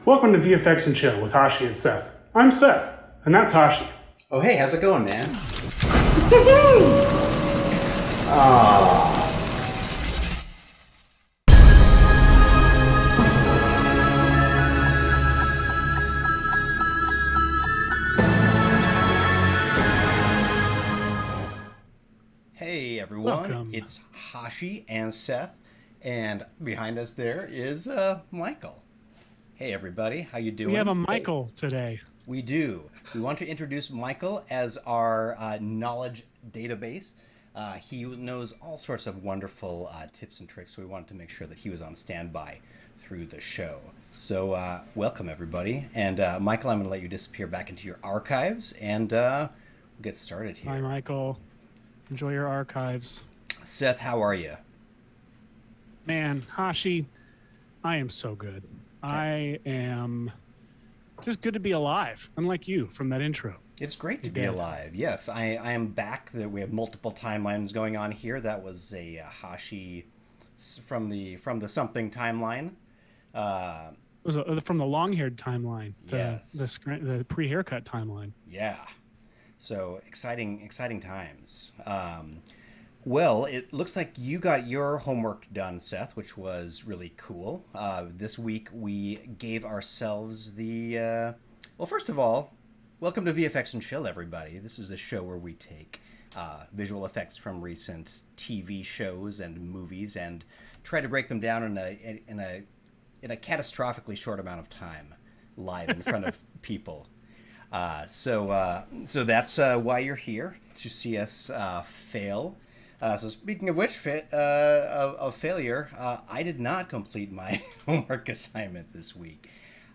Welcome to VFX and Chill with Hashi and Seth. I'm Seth, and that's Hashi. Oh, hey, how's it going, man? Hey, everyone. Welcome. It's Hashi and Seth, and behind us there is Michael. Hey, everybody. How you doing? We have a Michael today. We do. We want to introduce Michael as our knowledge database. He knows all sorts of wonderful tips and tricks, so we wanted to make sure that he was on standby through the show. So welcome, everybody. And Michael, I'm going to let you disappear back into your archives, and we'll get started here. Hi, Michael. Enjoy your archives. Seth, how are you? Man, Hashi, I am so good. I am just good to be alive, unlike you from that intro. It's great to be alive. Yes, I am back. We have multiple timelines going on here. That was a Hashi from the something timeline. It was from the long-haired timeline. Yes. The pre-haircut timeline. Yeah. So exciting times. Well, it looks like you got your homework done, Seth, which was really cool. This week we gave ourselves the... well, first of all, welcome to VFX and Chill, everybody. This is the show where we take visual effects from recent TV shows and movies and try to break them down in a catastrophically short amount of time, live in front of people. So that's why you're here, to see us fail. So speaking of which, of failure, I did not complete my homework assignment this week.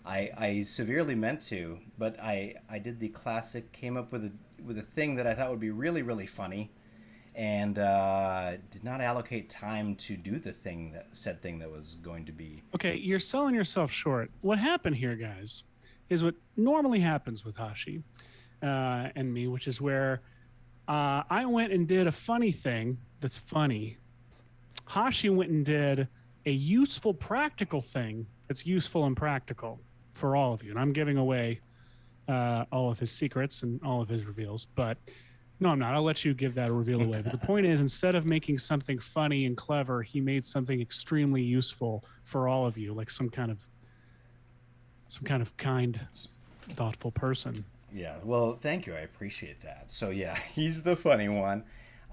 I severely meant to, but I did the classic, came up with a thing that I thought would be really, really funny, and did not allocate time to do the said thing that was going to be... Okay, you're selling yourself short. What happened here, guys, is what normally happens with Hashi and me, which is where I went and did a funny thing that's funny. Hashi went and did a useful, practical thing that's useful and practical for all of you. And I'm giving away all of his secrets and all of his reveals. But no, I'm not. I'll let you give that reveal away. But the point is, instead of making something funny and clever, he made something extremely useful for all of you, like some kind of kind, thoughtful person. Yeah, well, thank you. I appreciate that. So, yeah, he's the funny one.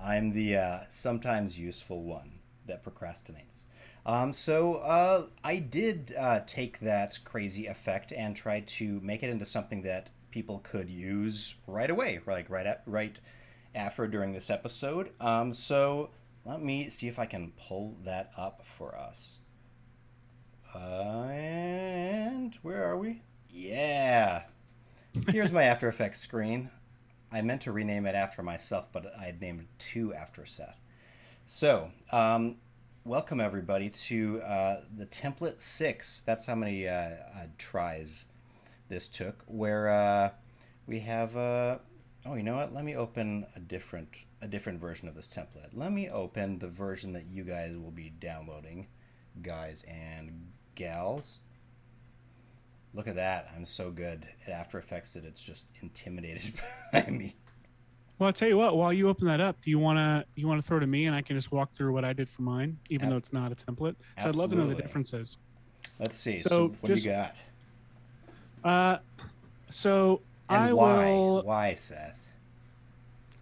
I'm the sometimes useful one that procrastinates. So I did take that crazy effect and try to make it into something that people could use right away, like right after during this episode. So let me see if I can pull that up for us. And where are we? Yeah. Here's my After Effects screen. I meant to rename it after myself, but I had named it to after Seth. So, welcome everybody to the template 6. That's how many tries this took. Where we have oh, you know what? Let me open a different version of this template. Let me open the version that you guys will be downloading, guys and gals. Look at that. I'm so good at After Effects that it's just intimidated by me. Well, I'll tell you what, while you open that up, do you want to throw to me and I can just walk through what I did for mine, even though it's not a template? So I'd love to know the differences. Let's see. So what do you got? So and I why? will... Why, Seth?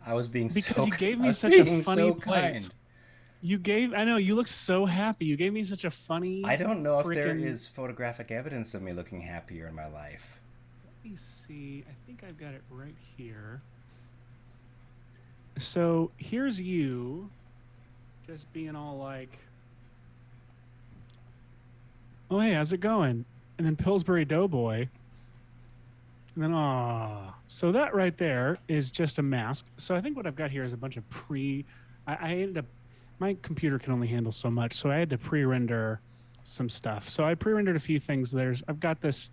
I was being because so you gave me I was such a being funny so plate. kind. I know, you look so happy. You gave me such a funny... I don't know if there is photographic evidence of me looking happier in my life. Let me see. I think I've got it right here. So here's you just being all like, oh, hey, how's it going? And then Pillsbury Doughboy. And then, so that right there is just a mask. So I think what I've got here is a bunch of I ended up, my computer can only handle so much, so I had to pre-render some stuff. So I pre-rendered a few things. I've got this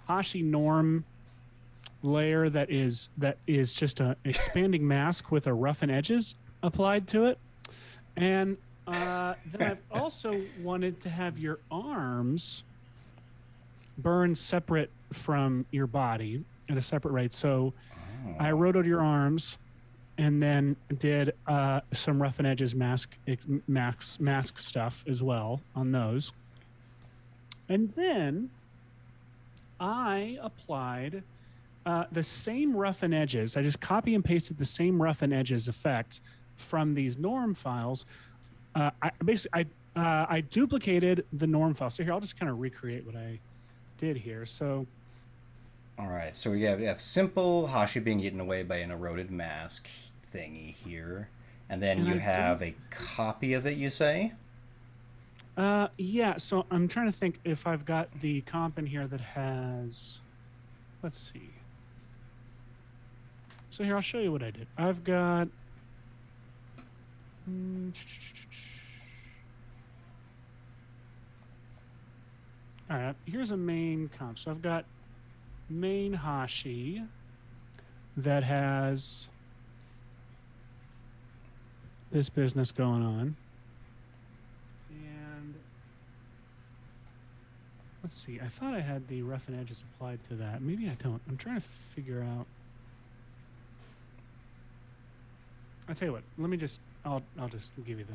Hashi norm layer that is just an expanding mask with a roughen edges applied to it. And then I've also wanted to have your arms burn separate from your body at a separate rate. So I Oh. rotoed your arms and then did some rough and edges mask stuff as well on those. And then I applied the same rough and edges. I just copy and pasted the same rough and edges effect from these norm files. I duplicated the norm file. So here, I'll just kind of recreate what I did here. So, All right, so we have simple Hashi being eaten away by an eroded mask thingy here. And then and you I have didn't. a copy of it, you say? Yeah. So I'm trying to think if I've got the comp in here that has. Let's see. So here, I'll show you what I did. I've got. All right, here's a main comp. So I've got main Hashi that has this business going on. And let's see, I thought I had the rough and edges applied to that. Maybe I don't. I'm trying to figure out. I'll tell you what, I'll just give you the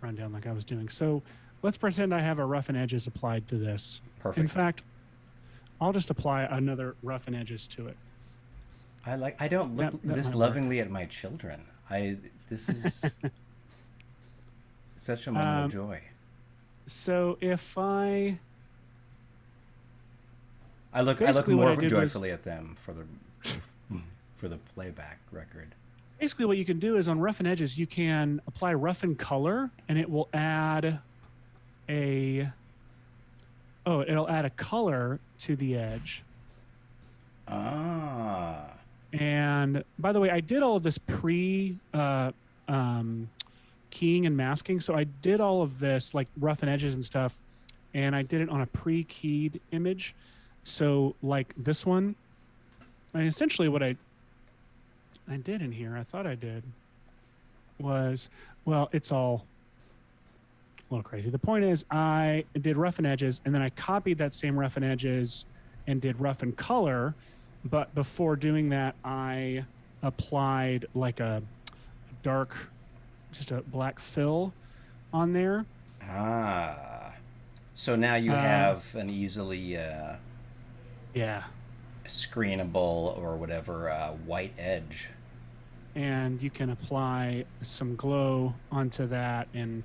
rundown like I was doing. So let's pretend I have a rough and edges applied to this. Perfect. In fact, I'll just apply another rough and edges to it. I don't look That this might work. lovingly at my children. This is such a moment of joy. So if I look basically what more I did was- joyfully at them for the playback record. basically what you can do is on rough and edges, you can apply rough and color and it will add it'll add a color to the edge. Ah. And by the way, I did all of this keying and masking. So I did all of this like rough and edges and stuff, and I did it on a pre-keyed image. So like this one, essentially what I did in here, I thought I did, was, well, it's all a little crazy. The point is I did rough and edges, and then I copied that same rough and edges and did rough and color. But before doing that, I applied like a dark, just a black fill on there. Ah. So now you have an easily Yeah. screenable or whatever white edge. And you can apply some glow onto that and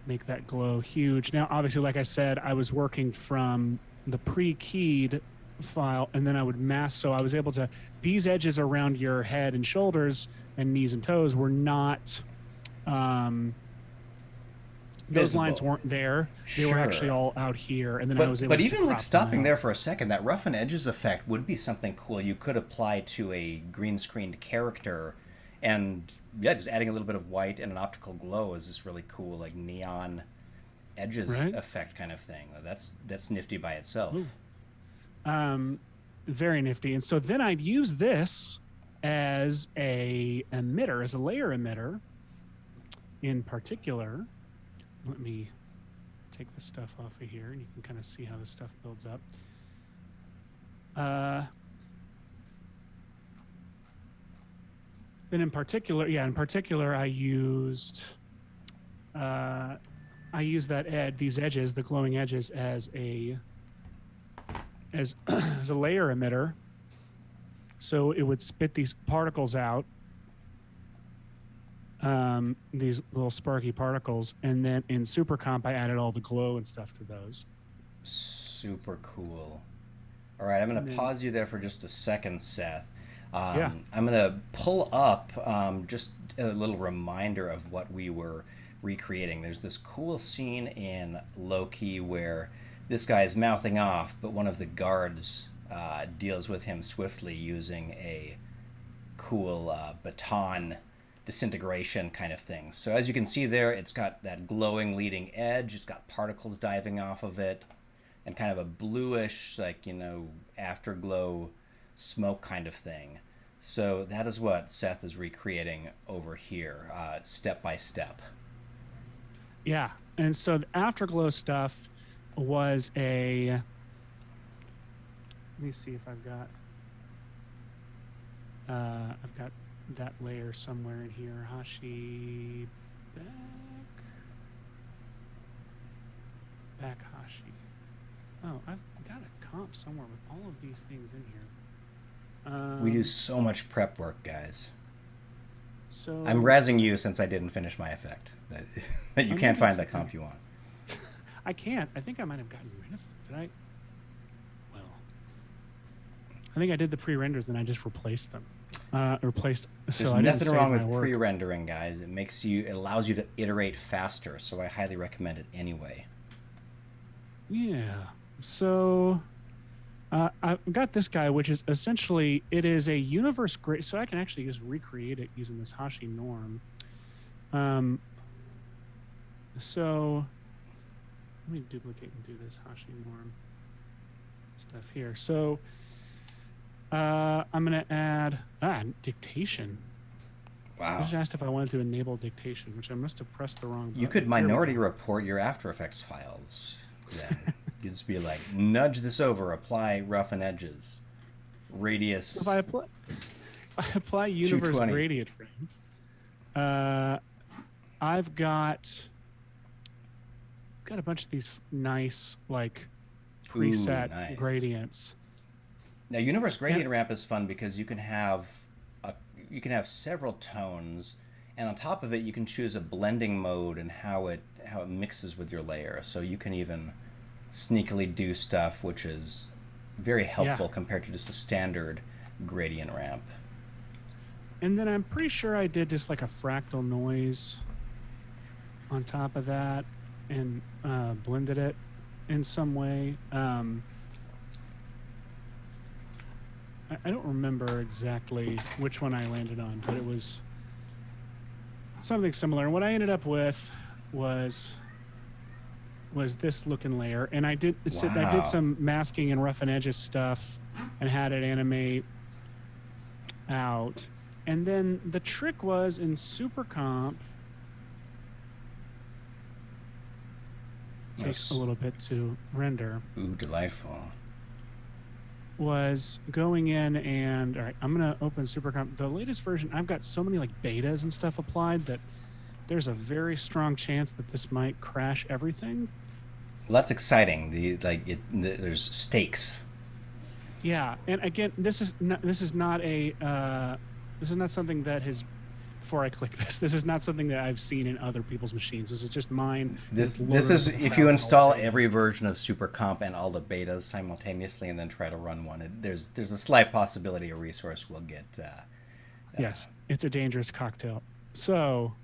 make that glow huge. Now, obviously, like I said, I was working from the pre-keyed file, and then I would mask. So I was able to, these edges around your head and shoulders and knees and toes were not, those Visible. lines weren't there. They were actually Sure. all out here. And then I was able But to even crop like them stopping out. there for a second, that rough and edges effect would be something cool you could apply to a green screened character, and yeah, just adding a little bit of white and an optical glow is this really cool like neon edges Right. effect kind of thing. That's nifty by itself. Ooh. Very nifty. And so then I'd use this as a emitter, as a layer emitter. In particular, let me take this stuff off of here, and you can kind of see how this stuff builds up. Then in particular, I used these edges, the glowing edges, as a layer emitter. So it would spit these particles out, these little sparky particles, and then in Supercomp I added all the glow and stuff to those. Super cool. All right, I'm going to pause you there for just a second, Seth. Yeah. I'm going to pull up just a little reminder of what we were recreating. There's this cool scene in Loki where this guy is mouthing off, but one of the guards deals with him swiftly using a cool baton disintegration kind of thing. So as you can see there, it's got that glowing leading edge. It's got particles diving off of it, and kind of a bluish, like, afterglow smoke kind of thing. So that is what Seth is recreating over here, step by step. Yeah. And so the afterglow stuff was Let me see if I've got that layer somewhere in here. Hashi back Hashi. Oh, I've got a comp somewhere with all of these things in here. We do so much prep work, guys. So I'm razzing you since I didn't finish my effect. That you can't find the comp you want. I can't. I think I might have gotten rid of them. Did I? Well, I think I did the pre-renders and I just replaced them. There's nothing wrong with pre-rendering, guys. It allows you to iterate faster, so I highly recommend it anyway. Yeah. So I've got this guy, which is essentially, it is a universe grid. So I can actually just recreate it using this Hashi norm. So let me duplicate and do this Hashi norm stuff here. So I'm going to add dictation. Wow. I just asked if I wanted to enable dictation, which I must have pressed the wrong button. You could minority report your After Effects files. Then you'd just be like, nudge this over, apply roughen edges, radius. If I apply universe gradient frame, I've got a bunch of these nice like preset gradients. Now, Universe Gradient Ramp is fun because you can have several tones, and on top of it, you can choose a blending mode and how it mixes with your layer. So you can even sneakily do stuff which is very helpful compared to just a standard gradient ramp. And then I'm pretty sure I did just like a fractal noise on top of that and blended it in some way. I don't remember exactly which one I landed on, but it was something similar. And what I ended up with was this looking layer, and I did some masking and rough and edges stuff and had it animate out. And then the trick was in Supercomp, takes a little bit to render. Ooh, delightful. Was going in and, all right, I'm going to open Supercomp. The latest version, I've got so many like betas and stuff applied that there's a very strong chance that this might crash everything. Well, that's exciting. There's stakes. Yeah, and again, this is not something that has. Before I click this is not something that I've seen in other people's machines. This is just mine. This is if you install every version of Supercomp and all the betas simultaneously, and then try to run one. There's a slight possibility a resource will get. Yes, it's a dangerous cocktail. So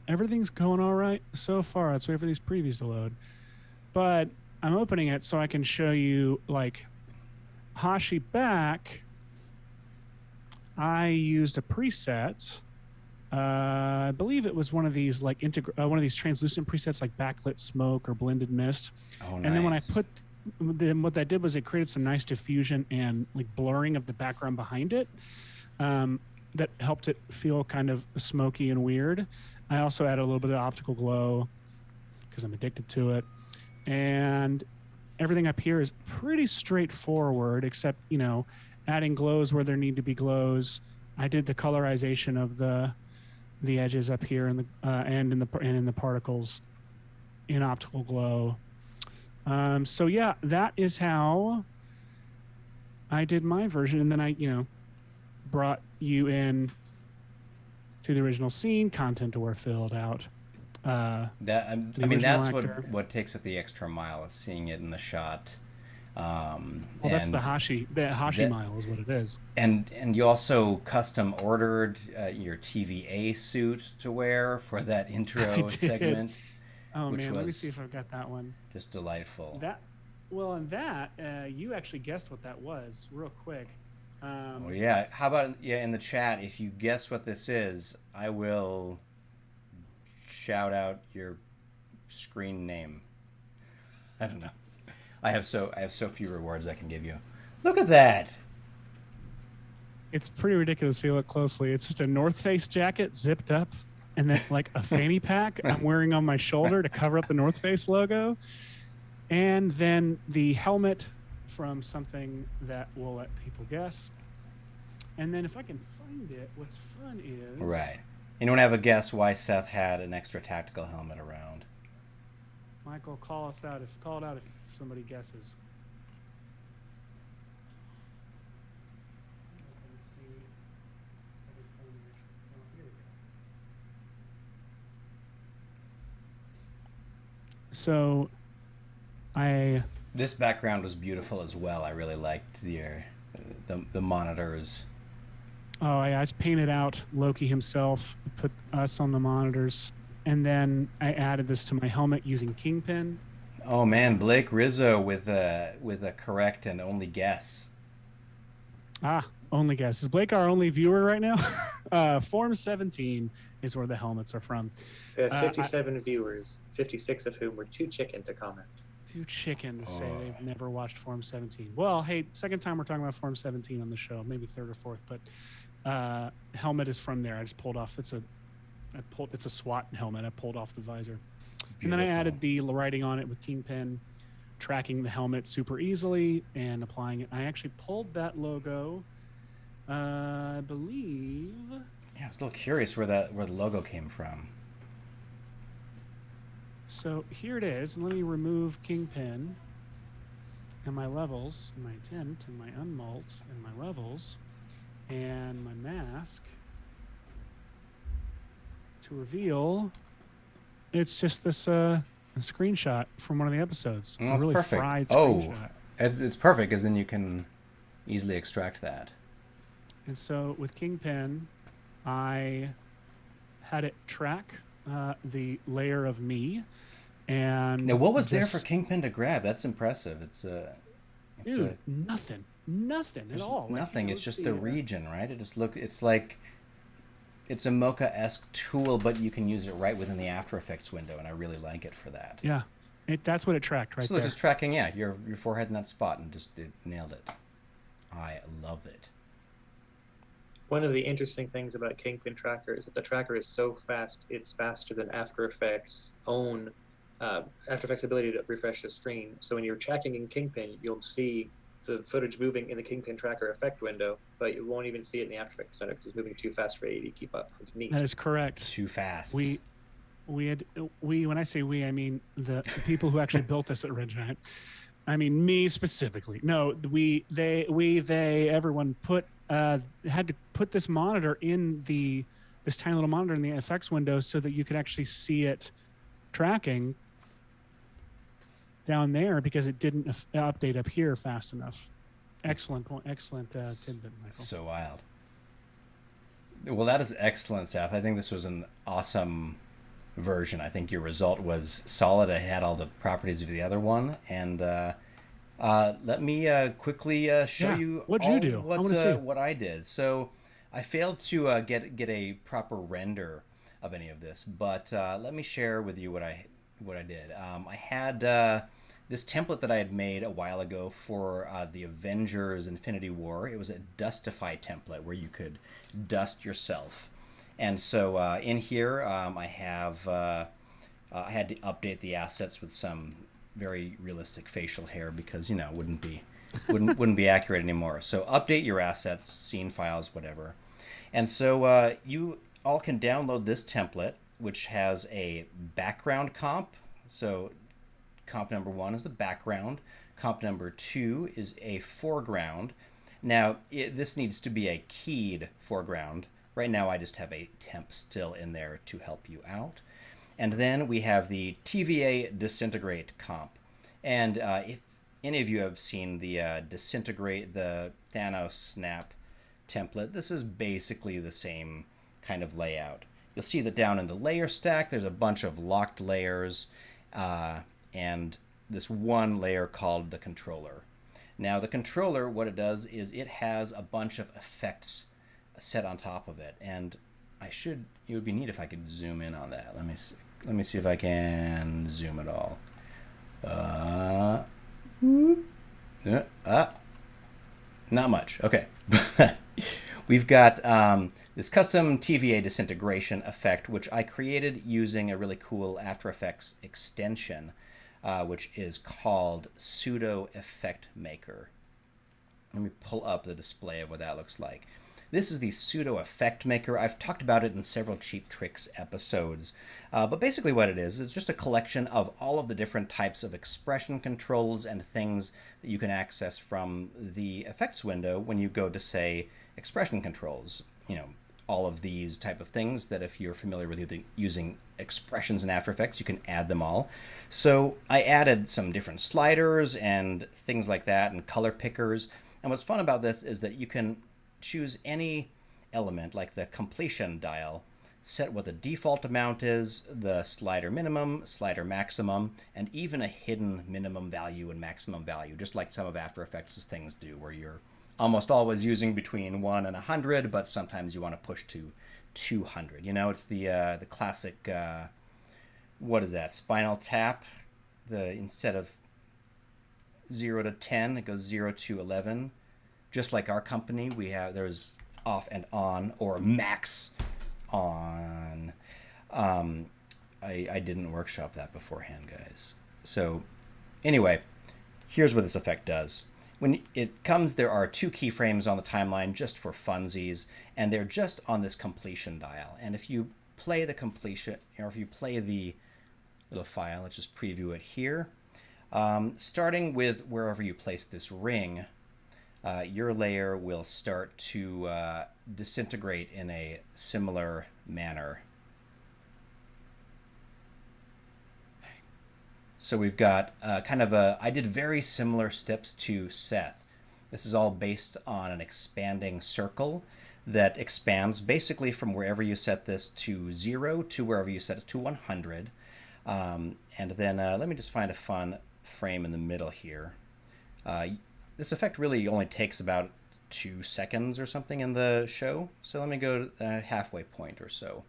everything's going all right so far. Let's wait for these previews to load. But I'm opening it so I can show you like Hashi back. I used a preset. I believe it was one of these like one of these translucent presets like backlit smoke or blended mist. Oh, nice. And then when I what that did was it created some nice diffusion and like blurring of the background behind it. That helped it feel kind of smoky and weird. I also added a little bit of optical glow because I'm addicted to it. And everything up here is pretty straightforward, except, adding glows where there need to be glows. I did the colorization of the edges up here and in the particles in optical glow. So yeah, that is how I did my version, and then I brought you in to the original scene, content aware filled out. That's what takes it the extra mile, is seeing it in the shot. That's the Hashi. The Hashi mile is what it is. And you also custom ordered your TVA suit to wear for that intro segment. Oh man, let me see if I've got that one. Just delightful. You actually guessed what that was real quick. Well, yeah. How about in the chat? If you guess what this is, I will shout out your screen name. I don't know. I have so few rewards I can give you. Look at that. It's pretty ridiculous if you look closely. It's just a North Face jacket zipped up, and then like a fanny pack I'm wearing on my shoulder to cover up the North Face logo, and then the helmet from something that will let people guess. And then if I can find it, what's fun is... Right. Anyone have a guess why Seth had an extra tactical helmet around? Michael, call it out if somebody guesses. So, this background was beautiful as well. I really liked the monitors. Oh, I just painted out Loki himself, put us on the monitors, and then I added this to my helmet using Kingpin. Oh man, Blake Rizzo with a correct and only guess. Only guess. Is Blake our only viewer right now? Form 17 is where the helmets are from. We have 57 viewers, 56 of whom were too chicken to comment. Too chicken to say they've never watched Form 17. Well, hey, second time we're talking about Form 17 on the show, maybe third or fourth, but helmet is from there. I just pulled off. It's a SWAT helmet. I pulled off the visor. Beautiful. And then I added the writing on it with Kingpin, tracking the helmet super easily and applying it. I actually pulled that logo, I believe. Yeah, I was a little curious where the logo came from. So here it is. Let me remove Kingpin and my levels, my tint and my unmult and my levels and my mask to reveal it's just this screenshot from one of the episodes. Oh, that's really perfect. Fried screenshot. It's perfect because then you can easily extract that. And so with Kingpin, I had it track the layer of me. And now, what was there for Kingpin to grab? That's impressive. Nothing at all. Nothing. It's just the region, right? It's like it's a Mocha-esque tool, but you can use it right within the After Effects window, and I really like it for that. Yeah, that's what it tracked right there. So just tracking, your forehead in that spot, and it nailed it. I love it. One of the interesting things about Kingpin Tracker is that the tracker is so fast, it's faster than After Effects' own After Effects ability to refresh the screen. So when you're tracking in Kingpin, you'll see the footage moving in the Kingpin Tracker effect window, but you won't even see it in the After Effects window because it's moving too fast for AE to keep up. It's neat. That is correct. Too fast. When I say we, I mean the people who actually built this at Red Giant. I mean me specifically. No, everyone had to put this monitor in this tiny little monitor in the effects window so that you could actually see it tracking down there because it didn't update up here fast enough. Excellent point. Excellent tidbit, Michael. So wild. Well, that is excellent, Seth. I think this was an awesome version. I think your result was solid. It had all the properties of the other one. And let me quickly show you What'd you do? What I did. So I failed to get a proper render of any of this, but let me share with you what I did. I had this template that I had made a while ago for the Avengers Infinity War. It was a Dustify template where you could dust yourself. And so in here I had to update the assets with some very realistic facial hair because, it wouldn't be accurate anymore. So update your assets, scene files, whatever. And so you all can download this template, which has a background comp. So comp number 1 is the background. Comp number 2 is a foreground. Now, this needs to be a keyed foreground. Right now, I just have a temp still in there to help you out. And then we have the TVA Disintegrate comp. And if any of you have seen the Disintegrate, the Thanos Snap template, this is basically the same kind of layout. You'll see that down in the layer stack, there's a bunch of locked layers and this one layer called the controller. Now the controller, what it does is it has a bunch of effects set on top of it, and it would be neat if I could zoom in on that. Let me see if I can zoom it all. Not much. Okay. We've got this custom TVA disintegration effect, which I created using a really cool After Effects extension. which is called Psuedo Effect Maker. Let me pull up the display of what that looks like. This is the Psuedo Effect Maker. I've talked about it in several Cheap Tricks episodes. But basically what it is, it's just a collection of all of the different types of expression controls and things that you can access from the effects window when you go to, say, expression controls. You know, all of these type of things that if you're familiar with using expressions in After Effects, you can add them all. So I added some different sliders and things like that and color pickers. And what's fun about this is that you can choose any element, like the completion dial, set what the default amount is, the slider minimum, slider maximum, and even a hidden minimum value and maximum value, just like some of After Effects' things do, where you're almost always using between 1 and 100, but sometimes you want to push to 200. You know, it's the classic, what is that, Spinal Tap? Instead of 0 to 10, it goes 0 to 11. Just like our company, there's off and on, or max on. I didn't workshop that beforehand, guys. So anyway, here's what this effect does. When it comes, there are 2 keyframes on the timeline just for funsies, and they're just on this completion dial. And if you play the completion, or if you play the little file, let's just preview it here. Starting with wherever you place this ring, your layer will start to disintegrate in a similar manner. So we've got I did very similar steps to Seth. This is all based on an expanding circle that expands basically from wherever you set this to 0 to wherever you set it to 100. And then let me just find a fun frame in the middle here. This effect really only takes about 2 seconds or something in the show. So let me go to the halfway point or so.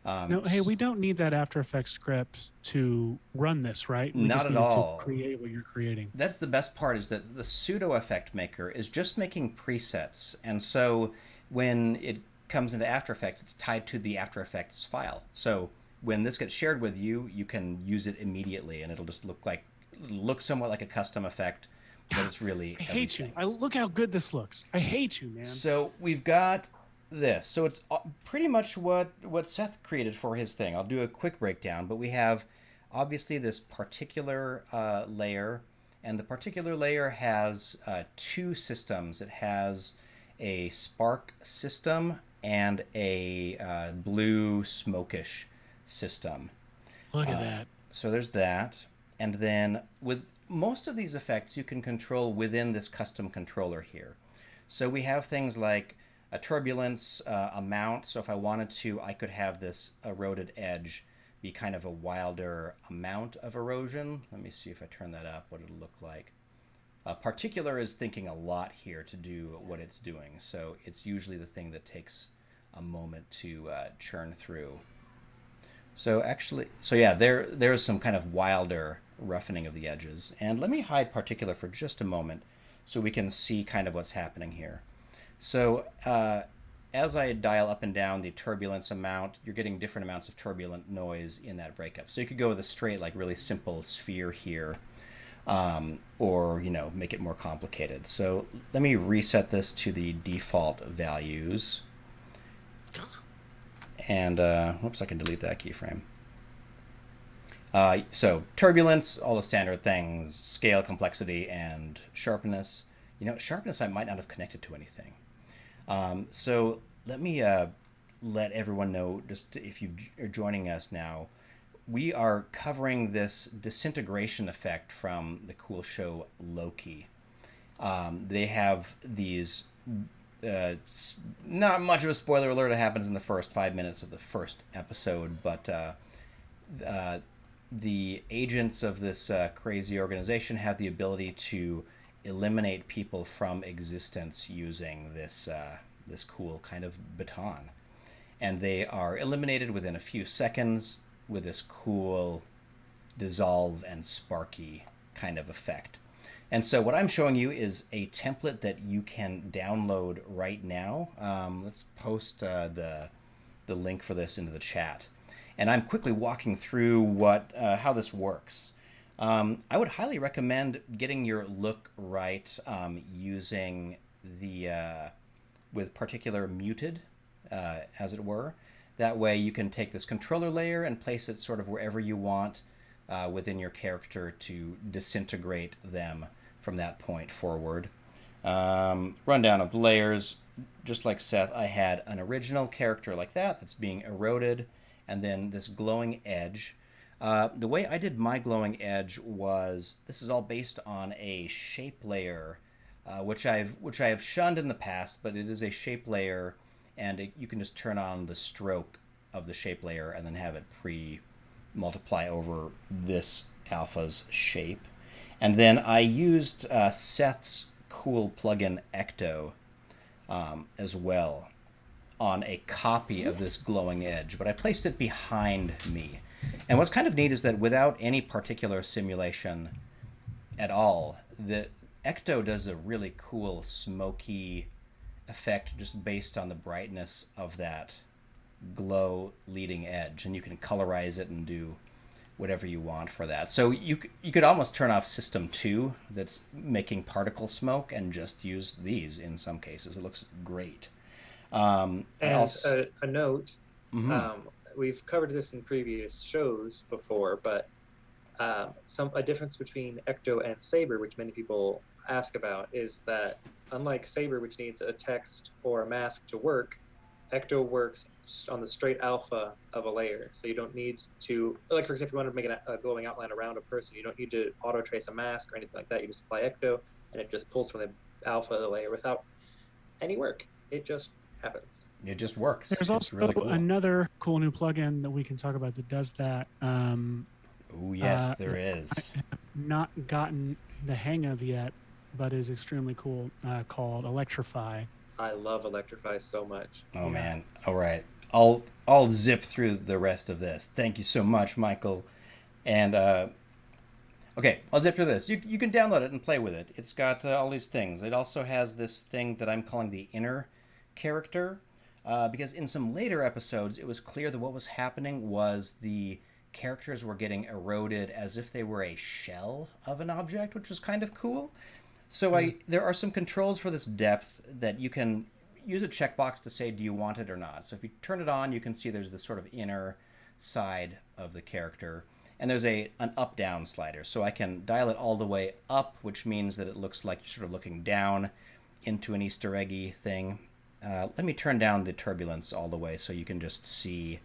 No, hey, we don't need that After Effects script to run this, right? We Not just at need all. to create what you're creating. That's the best part, is that the Pseudo Effect Maker is just making presets. And so when it comes into After Effects, it's tied to the After Effects file. So when this gets shared with you, you can use it immediately, and it'll just look somewhat like a custom effect, but it's really I hate you. Look how good this looks. I hate you, man. So we've got this. So it's pretty much what Seth created for his thing. I'll do a quick breakdown, but we have obviously this particular layer, and the particular layer has 2 systems. It has a spark system and a blue smokish system. Look at that. So there's that. And then with most of these effects, you can control within this custom controller here. So we have things like a turbulence amount. So if I wanted to, I could have this eroded edge be kind of a wilder amount of erosion. Let me see if I turn that up, what it'll look like. Particular is thinking a lot here to do what it's doing. So it's usually the thing that takes a moment to churn through. So yeah, there's some kind of wilder roughening of the edges. And let me hide particular for just a moment so we can see kind of what's happening here. So as I dial up and down the turbulence amount, you're getting different amounts of turbulent noise in that breakup. So you could go with a straight, like really simple sphere here, or, you know, make it more complicated. So let me reset this to the default values. And, whoops, I can delete that keyframe. So turbulence, all the standard things, scale, complexity, and sharpness. You know, sharpness I might not have connected to anything. So let me let everyone know, just if you are joining us now, we are covering this disintegration effect from the cool show Loki. They have these... not much of a spoiler alert. It happens in the first 5 minutes of the first episode, but the agents of this crazy organization have the ability to eliminate people from existence using this this cool kind of baton, and they are eliminated within a few seconds with this cool dissolve and sparky kind of effect. And so what I'm showing you is a template that you can download right now. Let's post the link for this into the chat. And I'm quickly walking through how this works. I would highly recommend getting your look right using the with particular muted, as it were. That way you can take this controller layer and place it sort of wherever you want within your character to disintegrate them from that point forward. Rundown of the layers. Just like Seth, I had an original character like that that's being eroded, and then this glowing edge. The way I did my glowing edge was, this is all based on a shape layer, which I have shunned in the past, but it is a shape layer, and you can just turn on the stroke of the shape layer and then have it multiply over this alpha's shape. And then I used Seth's cool plugin Ecto as well on a copy of this glowing edge, but I placed it behind me. And what's kind of neat is that without any particular simulation at all, the Ecto does a really cool smoky effect just based on the brightness of that glow leading edge, and you can colorize it and do whatever you want for that. So you could almost turn off System 2 that's making particle smoke and just use these in some cases. It looks great. And also, a note, we've covered this in previous shows before, but a difference between Ecto and Saber, which many people ask about, is that unlike Saber, which needs a text or a mask to work, Ecto works on the straight alpha of a layer. So you don't need to, like for example, if you want to make a glowing outline around a person, you don't need to auto trace a mask or anything like that. You just apply Ecto and it just pulls from the alpha of the layer without any work. It just happens. It just works. There's also really cool. Another cool new plugin that we can talk about that does that. Oh yes, there is. I have not gotten the hang of yet, but is extremely cool, called Electrify. I love Electrify so much. Oh man. All right. I'll zip through the rest of this. Thank you so much, Michael. And okay, I'll zip through this. You can download it and play with it. It's got all these things. It also has this thing that I'm calling the inner character, because in some later episodes, it was clear that what was happening was the characters were getting eroded as if they were a shell of an object, which was kind of cool. So there are some controls for this depth that you can use a checkbox to say, do you want it or not? So if you turn it on, you can see there's this sort of inner side of the character. And there's an up-down slider. So I can dial it all the way up, which means that it looks like you're sort of looking down into an Easter eggy thing. Let me turn down the turbulence all the way so you can just see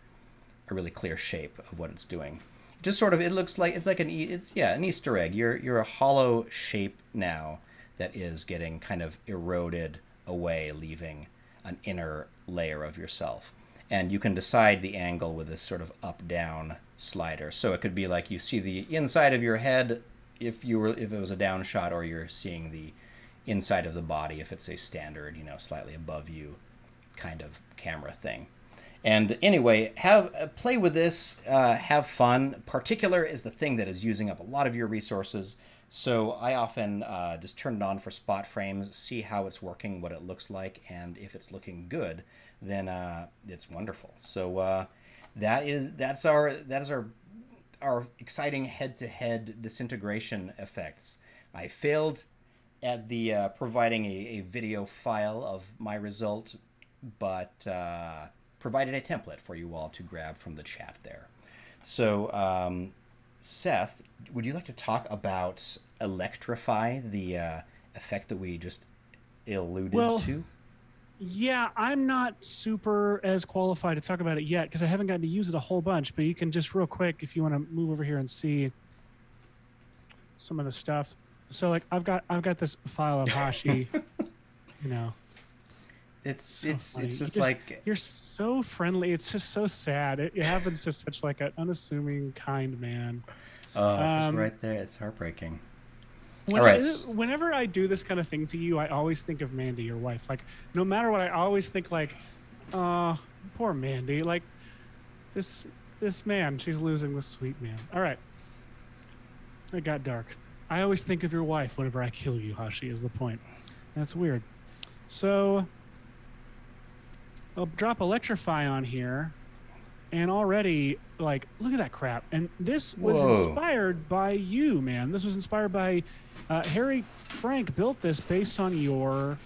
a really clear shape of what it's doing. Just sort of, it looks like, it's like an Easter egg. You're a hollow shape now that is getting kind of eroded away, leaving an inner layer of yourself. And you can decide the angle with this sort of up-down slider. So it could be like you see the inside of your head if it was a down shot, or you're seeing the inside of the body if it's a standard, slightly above you kind of camera thing. And anyway, play with this, have fun. Particular is the thing that is using up a lot of your resources. So I often just turn it on for spot frames, see how it's working, what it looks like, and if it's looking good, then it's wonderful. So that's our exciting head-to-head disintegration effects. I failed at the providing a video file of my result, but provided a template for you all to grab from the chat there. So Seth, would you like to talk about Electrify, the effect that we just alluded to? Yeah, I'm not super as qualified to talk about it yet because I haven't gotten to use it a whole bunch, but you can just real quick, if you want to move over here and see some of the stuff. So like I've got this file of Hashi, It's so it's just like you're so friendly. It's just so sad. It happens to such like an unassuming, kind man. Oh, it's right there. It's heartbreaking. Whenever I do this kind of thing to you, I always think of Mandy, your wife. Like, no matter what, I always think like, poor Mandy. Like, this man, she's losing this sweet man. All right, it got dark. I always think of your wife whenever I kill you, Hashi, is the point. That's weird. So I'll drop Electrify on here, and already, like, look at that crap. And this was Whoa. inspired by you, man. This was inspired by Harry Frank built this based on your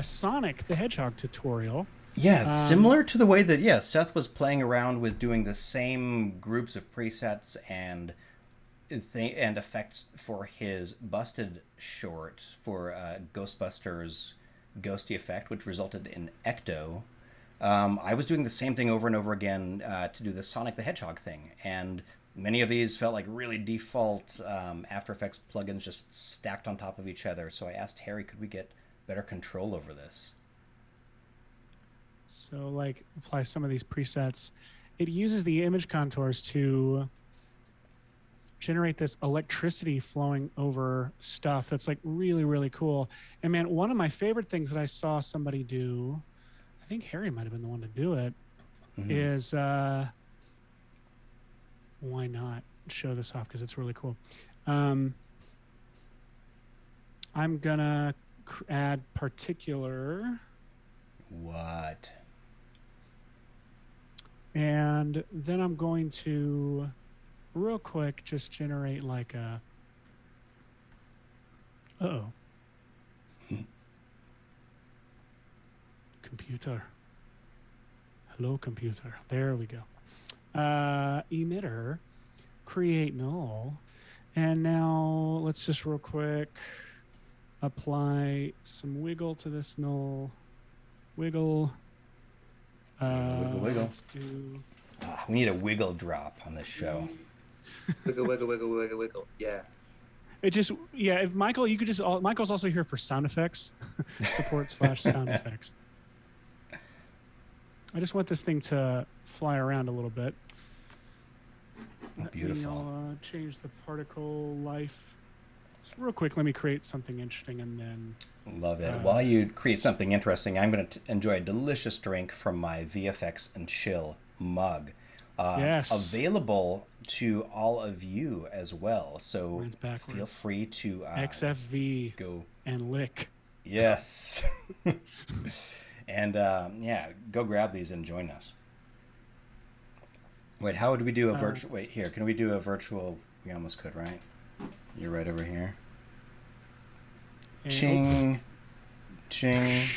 Sonic the Hedgehog tutorial. Yeah, similar to the way that, Seth was playing around with doing the same groups of presets and effects for his Busted short for Ghostbusters Ghosty Effect, which resulted in Ecto. I was doing the same thing over and over again to do the Sonic the Hedgehog thing, and many of these felt like really default After Effects plugins just stacked on top of each other. So I asked Harry, could we get better control over this? So, like, apply some of these presets. It uses the image contours to generate this electricity flowing over stuff that's like really, really cool. And man, one of my favorite things that I saw somebody do, I think Harry might have been the one to do it, is why not show this off, because it's really cool. I'm gonna add particular. What? And then I'm going to real quick just generate like a computer. Hello, computer. There we go. Emitter, create null. And now let's just real quick apply some wiggle to this null. Wiggle. Wiggle. Let's do. We need a wiggle drop on this show. Wiggle, wiggle, wiggle, wiggle, wiggle. Yeah. It just, if Michael, you could just, Michael's also here for sound effects, support / sound effects. I just want this thing to fly around a little bit. Beautiful. I'll change the particle life. Just real quick, let me create something interesting and then. Love it. While you create something interesting, I'm going to enjoy a delicious drink from my VFX and Chill mug. Yes. Available to all of you as well. So feel free to XFV go and lick. Yes. And go grab these and join us. Wait, how would we do a virtual? Wait, here. Can we do a virtual? We almost could, right? You're right over here. Ching, ching.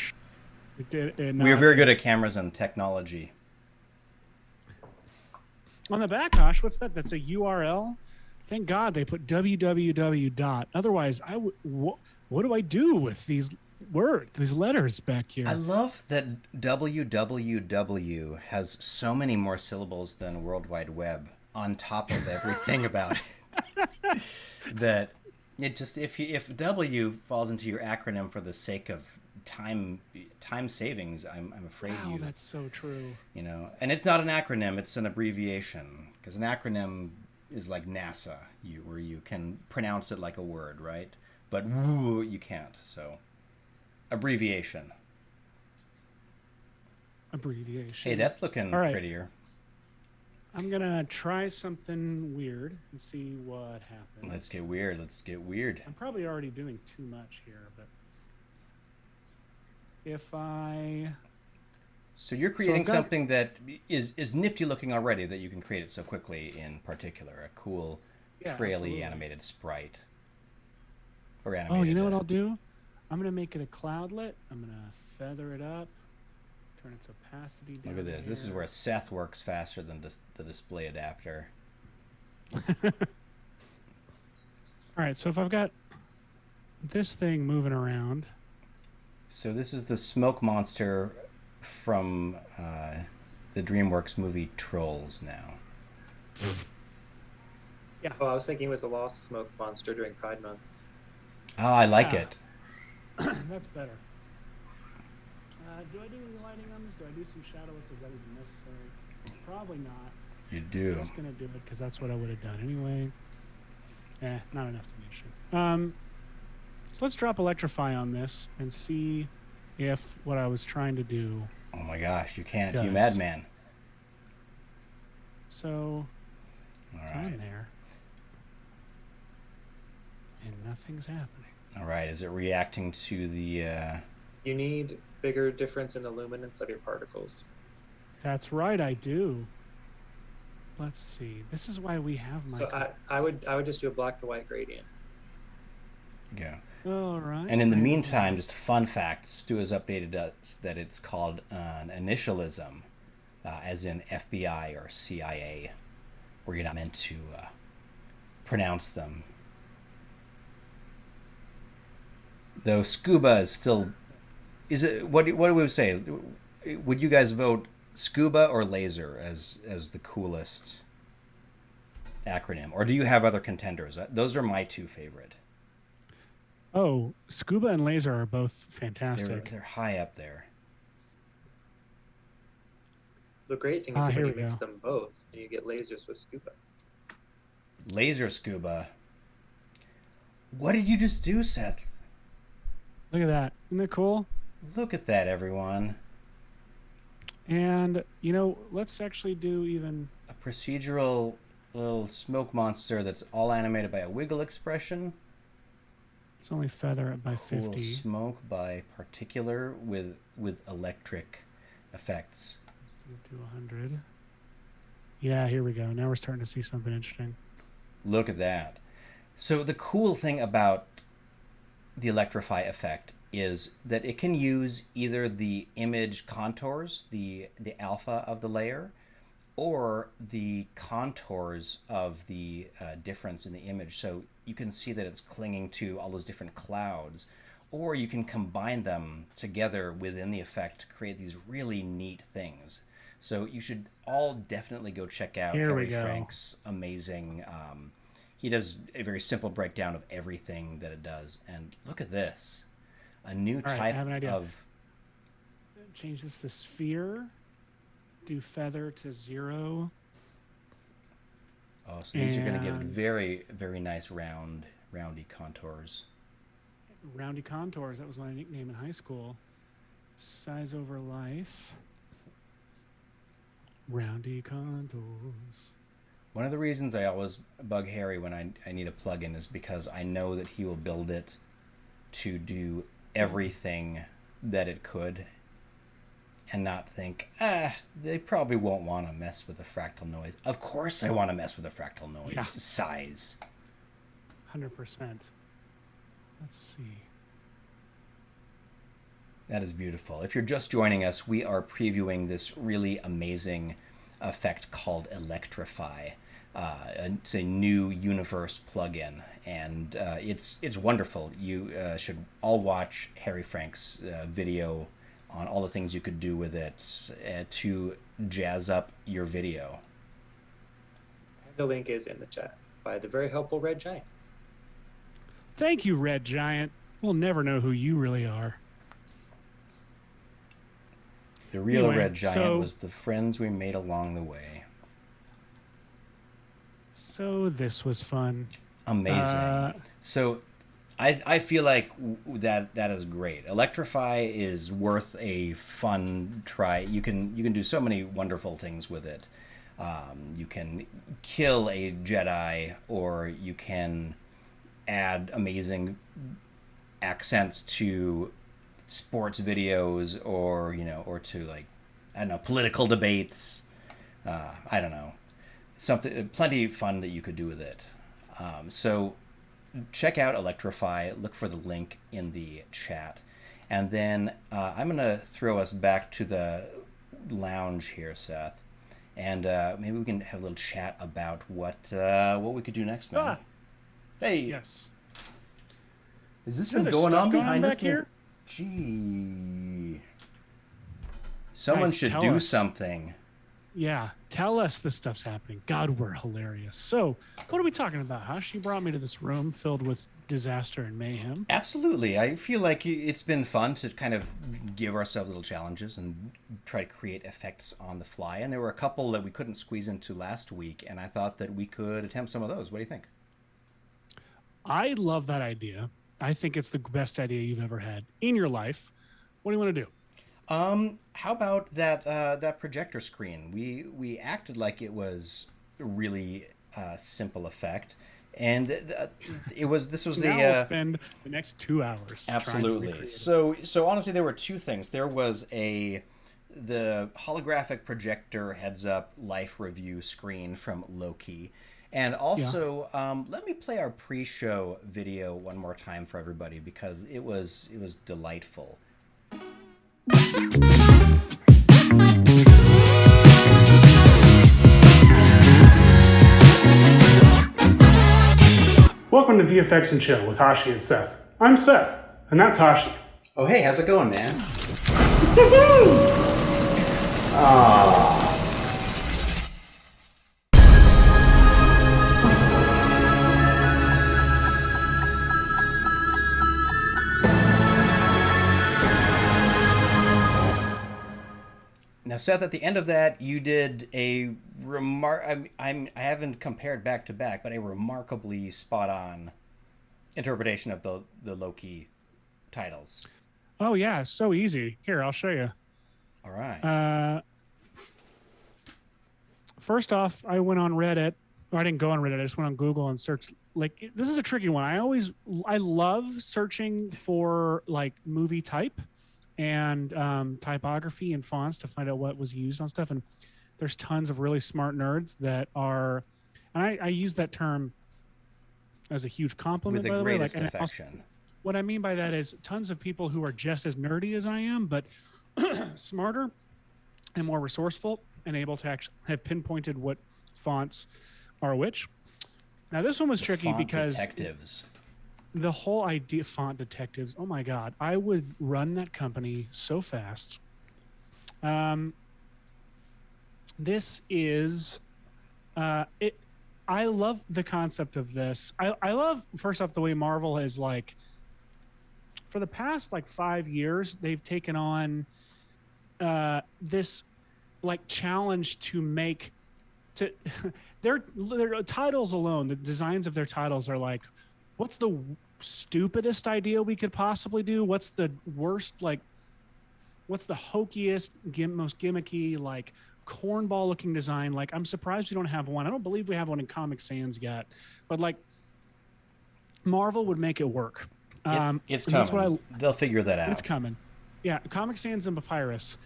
We are very good at cameras and technology. On the back, Josh, what's that? That's a URL. Thank God they put www. Otherwise, what do I do with these words, these letters back here? I love that www has so many more syllables than World Wide Web on top of everything about it. That it just if W falls into your acronym for the sake of time savings, I'm afraid wow, that's so true. You know, and it's not an acronym; it's an abbreviation, because an acronym is like NASA, where you can pronounce it like a word, right? But woo, you can't. So, abbreviation. Abbreviation. Hey, that's looking prettier. I'm gonna try something weird and see what happens. Let's get weird. Let's get weird. I'm probably already doing too much here, but if I... So you're creating something that is nifty looking already, that you can create it so quickly in particular. A cool, traily animated sprite. Or animated. Oh, you know what I'll do? I'm gonna make it a cloudlet. I'm gonna feather it up. Turn its opacity down. Look at this. This is where Seth works faster than the display adapter. All right, so if I've got this thing moving around. So this is the smoke monster from the DreamWorks movie Trolls now. Yeah. Oh, I was thinking it was a lost smoke monster during Pride Month. Oh, I like it. That's better. Do I do any lighting on this? Do I do some shadowlets? Is that even necessary? Probably not. You do. I'm just going to do it because that's what I would have done anyway. Not enough to be a shame. So let's drop Electrify on this and see if what I was trying to do. Oh my gosh, you can't. You madman. So it's on there. And nothing's happening. All right. Is it reacting to the... You need bigger difference in the luminance of your particles. That's right, I do. let's see. This is why we have my. So I would just do a black to white gradient. Yeah. All right. And in the meantime, just a fun fact, Stu has updated us that it's called an initialism, as in FBI or CIA, where you're not meant to pronounce them. Though scuba is still... Is it? What do we say? Would you guys vote scuba or laser as the coolest acronym? Or do you have other contenders? Those are my two favorite. Oh, scuba and laser are both fantastic. They're high up there. The great thing is here when we you mix go. them both, you get lasers with scuba. Laser scuba. What did you just do, Seth? Look at that. Isn't that cool? Look at that, everyone. And, let's actually do even... A procedural little smoke monster that's all animated by a wiggle expression. Let's only feather it by Cool 50. smoke by particular with electric effects. Let's do 100. Yeah, here we go. Now we're starting to see something interesting. Look at that. So the cool thing about the Electrify effect is that it can use either the image contours, the alpha of the layer, or the contours of the difference in the image. So you can see that it's clinging to all those different clouds, or you can combine them together within the effect to create these really neat things. So you should all definitely go check out Harry Frank's amazing... he does a very simple breakdown of everything that it does. And look at this. A new type of... Change this to sphere. Do feather to 0. Oh, so these are going to give it very, very nice roundy contours. Roundy contours. That was my nickname in high school. Size over life. Roundy contours. One of the reasons I always bug Harry when I need a plugin is because I know that he will build it to do everything that it could and not think, they probably won't want to mess with the fractal noise. Of course I want to mess with the fractal noise size. 100%. Let's see. That is beautiful. If you're just joining us, we are previewing this really amazing effect called Electrify. It's a new Universe plugin, and it's wonderful. You should all watch Harry Frank's video on all the things you could do with it to jazz up your video. The link is in the chat by the very helpful Red Giant. Thank you, Red Giant. We'll never know who you really are. The real Red Giant was the friends we made along the way. So this was fun. Amazing. So I feel like that is great. Electrify is worth a fun try. You can do so many wonderful things with it. You can kill a Jedi, or you can add amazing accents to sports videos, or to, like, I don't know, political debates. I don't know, plenty of fun that you could do with it. So check out Electrify. Look for the link in the chat, and then I'm gonna throw us back to the lounge here, Seth, and maybe we can have a little chat about what we could do next now. Hey, yes. Has this been going on behind us here? Gee. Someone Guys, should do us. something. Yeah, tell us this stuff's happening. God, we're hilarious. So, what are we talking about, Hush? You brought me to this room filled with disaster and mayhem. Absolutely. I feel like it's been fun to kind of give ourselves little challenges and try to create effects on the fly. And there were a couple that we couldn't squeeze into last week, and I thought that we could attempt some of those. What do you think? I love that idea. I think it's the best idea you've ever had in your life. What do you want to do? How about that projector screen? We acted like it was a really simple effect, and this was the. Now we'll spend the next 2 hours. Absolutely. So honestly, there were two things. There was the holographic projector heads up life review screen from Loki. And also, let me play our pre-show video one more time for everybody because it was delightful. Welcome to VFX and Chill with Hashi and Seth. I'm Seth, and that's Hashi. Oh, hey, how's it going, man? Now, Seth, at the end of that, you did a I haven't compared back to back, but a remarkably spot on interpretation of the Loki titles. Oh yeah, so easy. Here, I'll show you. All right. First off, I went on Reddit. Or I didn't go on Reddit. I just went on Google and searched. Like, this is a tricky one. I love searching for like movie type and typography and fonts to find out what was used on stuff. And there's tons of really smart nerds that are, and I use that term as a huge compliment. With the greatest affection. What I mean by that is tons of people who are just as nerdy as I am, but smarter and more resourceful and able to actually have pinpointed what fonts are which. Now, this one was tricky because detectives. The whole idea, font detectives. Oh my God, I would run that company so fast. This is it. I love the concept of this. I love, first off, the way Marvel has, like, for the past like 5 years, they've taken on this like challenge to make to their titles alone. The designs of their titles are like, what's the stupidest idea we could possibly do? What's the worst, like, what's the hokiest, most gimmicky, like, cornball looking design? Like, I'm surprised we don't have one. I don't believe we have one in Comic Sans yet, but like Marvel would make it work. It's coming. They'll figure that out. It's coming. Yeah, Comic Sans and Papyrus.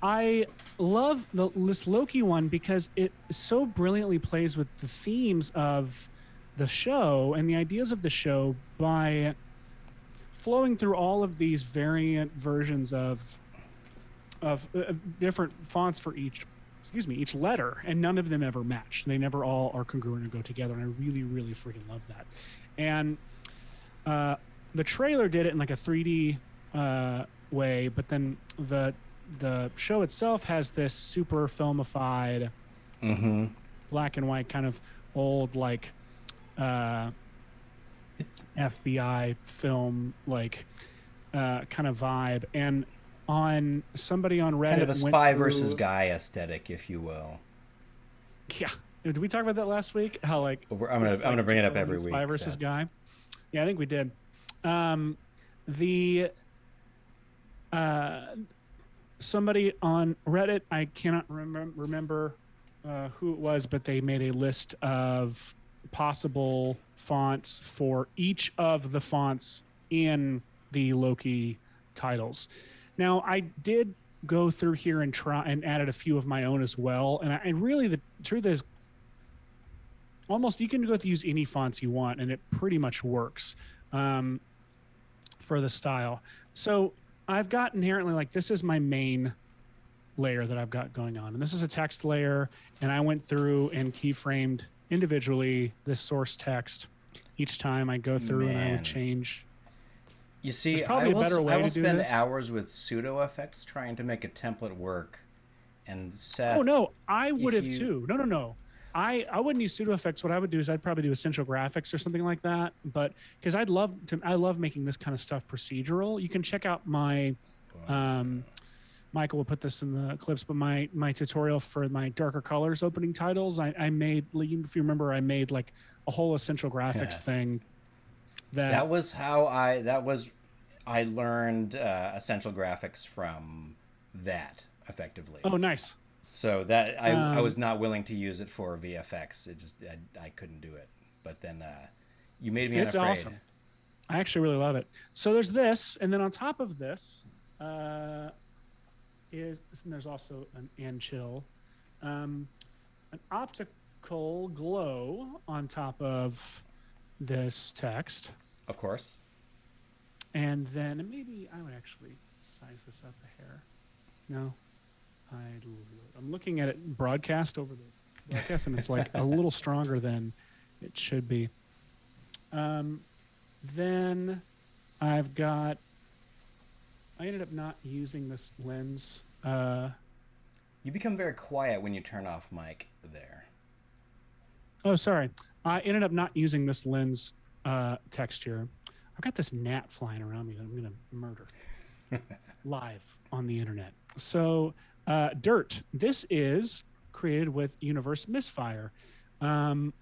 I love this Loki one because it so brilliantly plays with the themes of the show and the ideas of the show by flowing through all of these variant versions of different fonts for each letter, and none of them ever match. They never all are congruent and go together, and I really, really freaking love that. And the trailer did it in like a 3D way, but then the show itself has this super filmified, black and white kind of old, like FBI film, like kind of vibe. And on somebody on Reddit, kind of a spy versus guy aesthetic, if you will. Yeah, did we talk about that last week? How, like, I'm gonna bring it up every week. Spy versus guy. Yeah, I think we did. Somebody on Reddit, I cannot remember who it was, but they made a list of possible fonts for each of the fonts in the Loki titles. Now, I did go through here and try and added a few of my own as well. And really, the truth is, almost you can go to use any fonts you want, and it pretty much works for the style. So I've got inherently, like, this is my main layer that I've got going on, and this is a text layer, and I went through and keyframed individually this source text each time I go through, and I would change. You see, I will spend hours with pseudo effects trying to make a template work, and Seth. Oh no, I would have too. No. I wouldn't use pseudo effects. What I would do is I'd probably do essential graphics or something like that. But because I love making this kind of stuff procedural. You can check out my, Michael will put this in the clips, but my tutorial for my darker colors opening titles, I made, if you remember, I made like a whole essential graphics thing. That was how I learned essential graphics from that effectively. Oh, nice. So that I was not willing to use it for VFX. It just I couldn't do it. But then you made me unafraid. It's awesome. I actually really love it. So there's this, and then on top of this, is, and there's also an and chill, an optical glow on top of this text. Of course. And then maybe I would actually size this up a hair. No, I'm looking at it broadcast over the broadcast, and it's like a little stronger than it should be. Then I ended up not using this lens. You become very quiet when you turn off mic there. Oh, sorry. I ended up not using this lens texture. I've got this gnat flying around me that I'm going to murder live on the internet. So, Dirt. This is created with Universe Misfire. And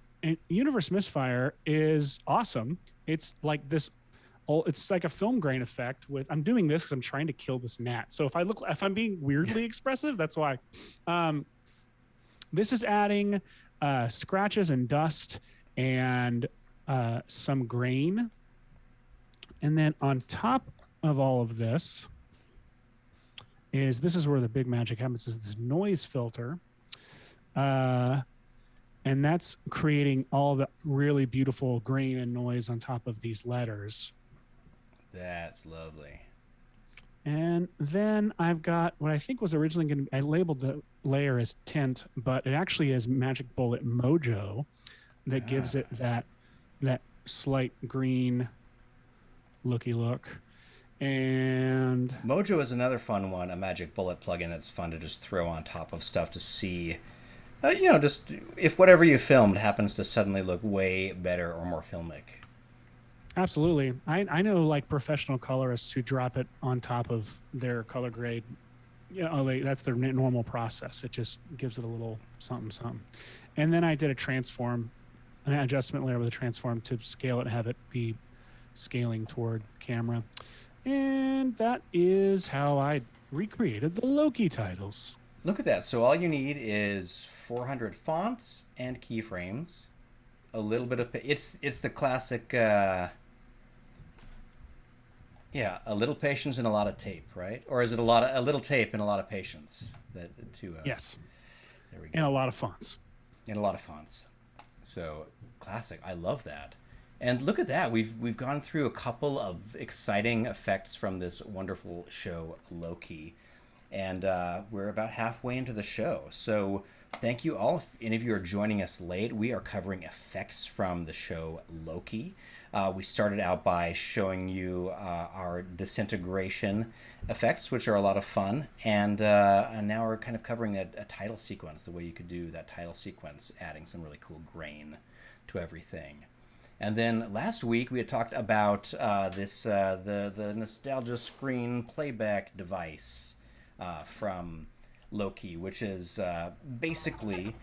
Universe Misfire is awesome. It's like this. It's like a film grain effect with. I'm doing this because I'm trying to kill this gnat. So if I'm being weirdly expressive, that's why. This is adding scratches and dust and some grain. And then on top of all of this is where the big magic happens, is this noise filter. And that's creating all the really beautiful grain and noise on top of these letters. That's lovely. And then I've got what I think was originally going to be, I labeled the layer as tint, but it actually is Magic Bullet Mojo that gives it that slight green looky look. And Mojo is another fun one, a Magic Bullet plugin that's fun to just throw on top of stuff to see, just if whatever you filmed happens to suddenly look way better or more filmic. Absolutely. I know like professional colorists who drop it on top of their color grade. That's their normal process. It just gives it a little something. And then I did an adjustment layer with a transform to scale it and have it be scaling toward camera. And that is how I recreated the Loki titles. Look at that. So all you need is 400 fonts and keyframes, a little bit of it's the classic a little patience and a lot of tape, right? Or is it a little tape and a lot of patience? Yes. There we go. And a lot of fonts. And a lot of fonts. So classic. I love that. And look at that. We've gone through a couple of exciting effects from this wonderful show, Loki. And we're about halfway into the show. So thank you all. If any of you are joining us late, we are covering effects from the show Loki. We started out by showing you our Disintegration effects, which are a lot of fun. And now we're kind of covering a title sequence, the way you could do that title sequence, adding some really cool grain to everything. And then last week we had talked about the nostalgia screen playback device from Loki, which is basically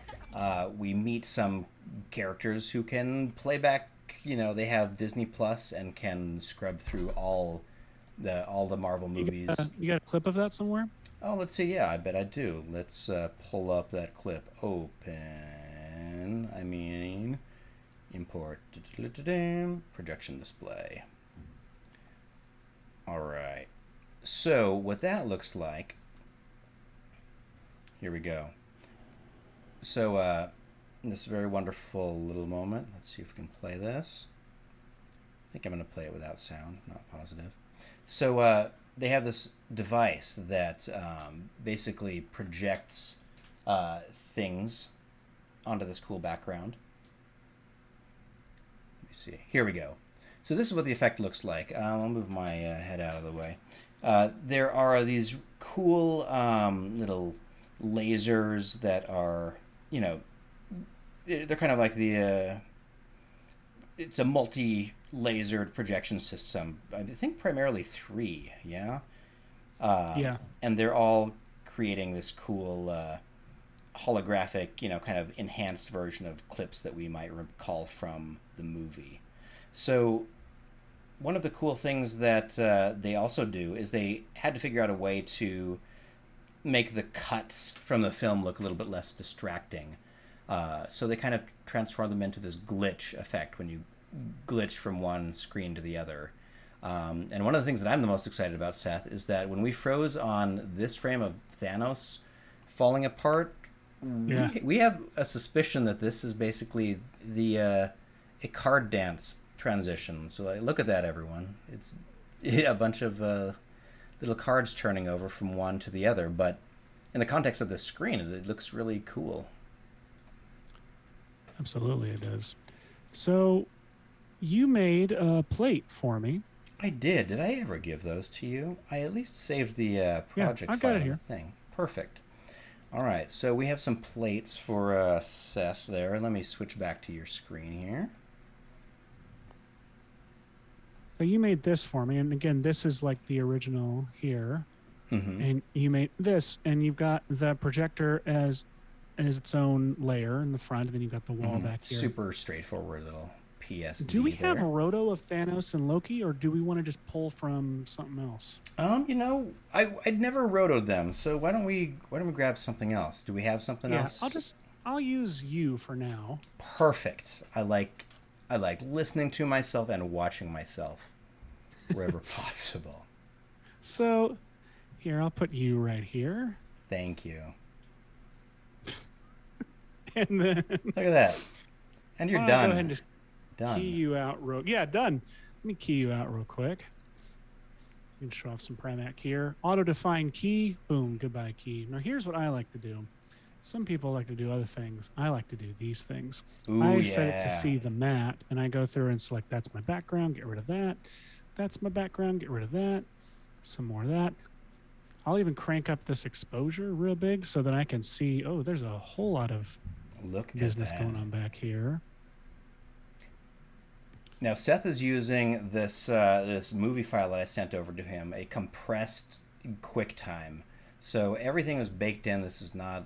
we meet some characters who can play back. They have Disney Plus and can scrub through all the Marvel movies. You got a clip of that somewhere? Oh, let's see. Yeah, I bet I do. Let's pull up that clip. Import projection display. All right. So what that looks like. Here we go. So this very wonderful little moment. Let's see if we can play this. I think I'm going to play it without sound. Not positive. So they have this device that basically projects things onto this cool background. See. Here we go. So this is what the effect looks like. I'll move my head out of the way. There are these cool little lasers that are, they're kind of like it's a multi-lasered projection system. I think primarily 3, yeah? Yeah. And they're all creating this cool holographic, kind of enhanced version of clips that we might recall from the movie. So one of the cool things that they also do is they had to figure out a way to make the cuts from the film look a little bit less distracting. So they kind of transform them into this glitch effect when you glitch from one screen to the other. And one of the things that I'm the most excited about, Seth, is that when we froze on this frame of Thanos falling apart, Yeah. we have a suspicion that this is basically the a card dance transition. So like, look at that, everyone. It's a bunch of little cards turning over from one to the other, but in the context of the screen, it looks really cool. Absolutely, it does. So you made a plate for me. I did. Did I ever give those to you? I at least saved the project I've file got it of here. the thing. Perfect. All right, so we have some plates for Seth there. Let me switch back to your screen here. So you made this for me, and again, this is like the original here. Mm-hmm. And you made this, and you've got the projector as its own layer in the front, and then you've got the wall back here. Super straightforward little PSD. Do we have there. a roto of Thanos and Loki, or do we want to just pull from something else? You know, I'd never rotoed them, so why don't we grab something else? Do we have something else? I'll use you for now. Perfect. I like listening to myself and watching myself wherever possible. So here, I'll put you right here. Thank you. And then Look at that. And you're I'll done. Go ahead and just Done. key you out yeah, done. Let me key you out real quick. You can show off some Primatte Keyer. Auto-define key. Boom. Goodbye key. Now here's what I like to do. Some people like to do other things. I like to do these things. Ooh, I yeah. set it to see the mat, and I go through and select that's my background, get rid of that. That's my background, get rid of that. Some more of that. I'll even crank up this exposure real big so that I can see, oh, there's a whole lot of business going on back here. Now Seth is using this this movie file that I sent over to him, a compressed QuickTime. So everything was baked in. This is not.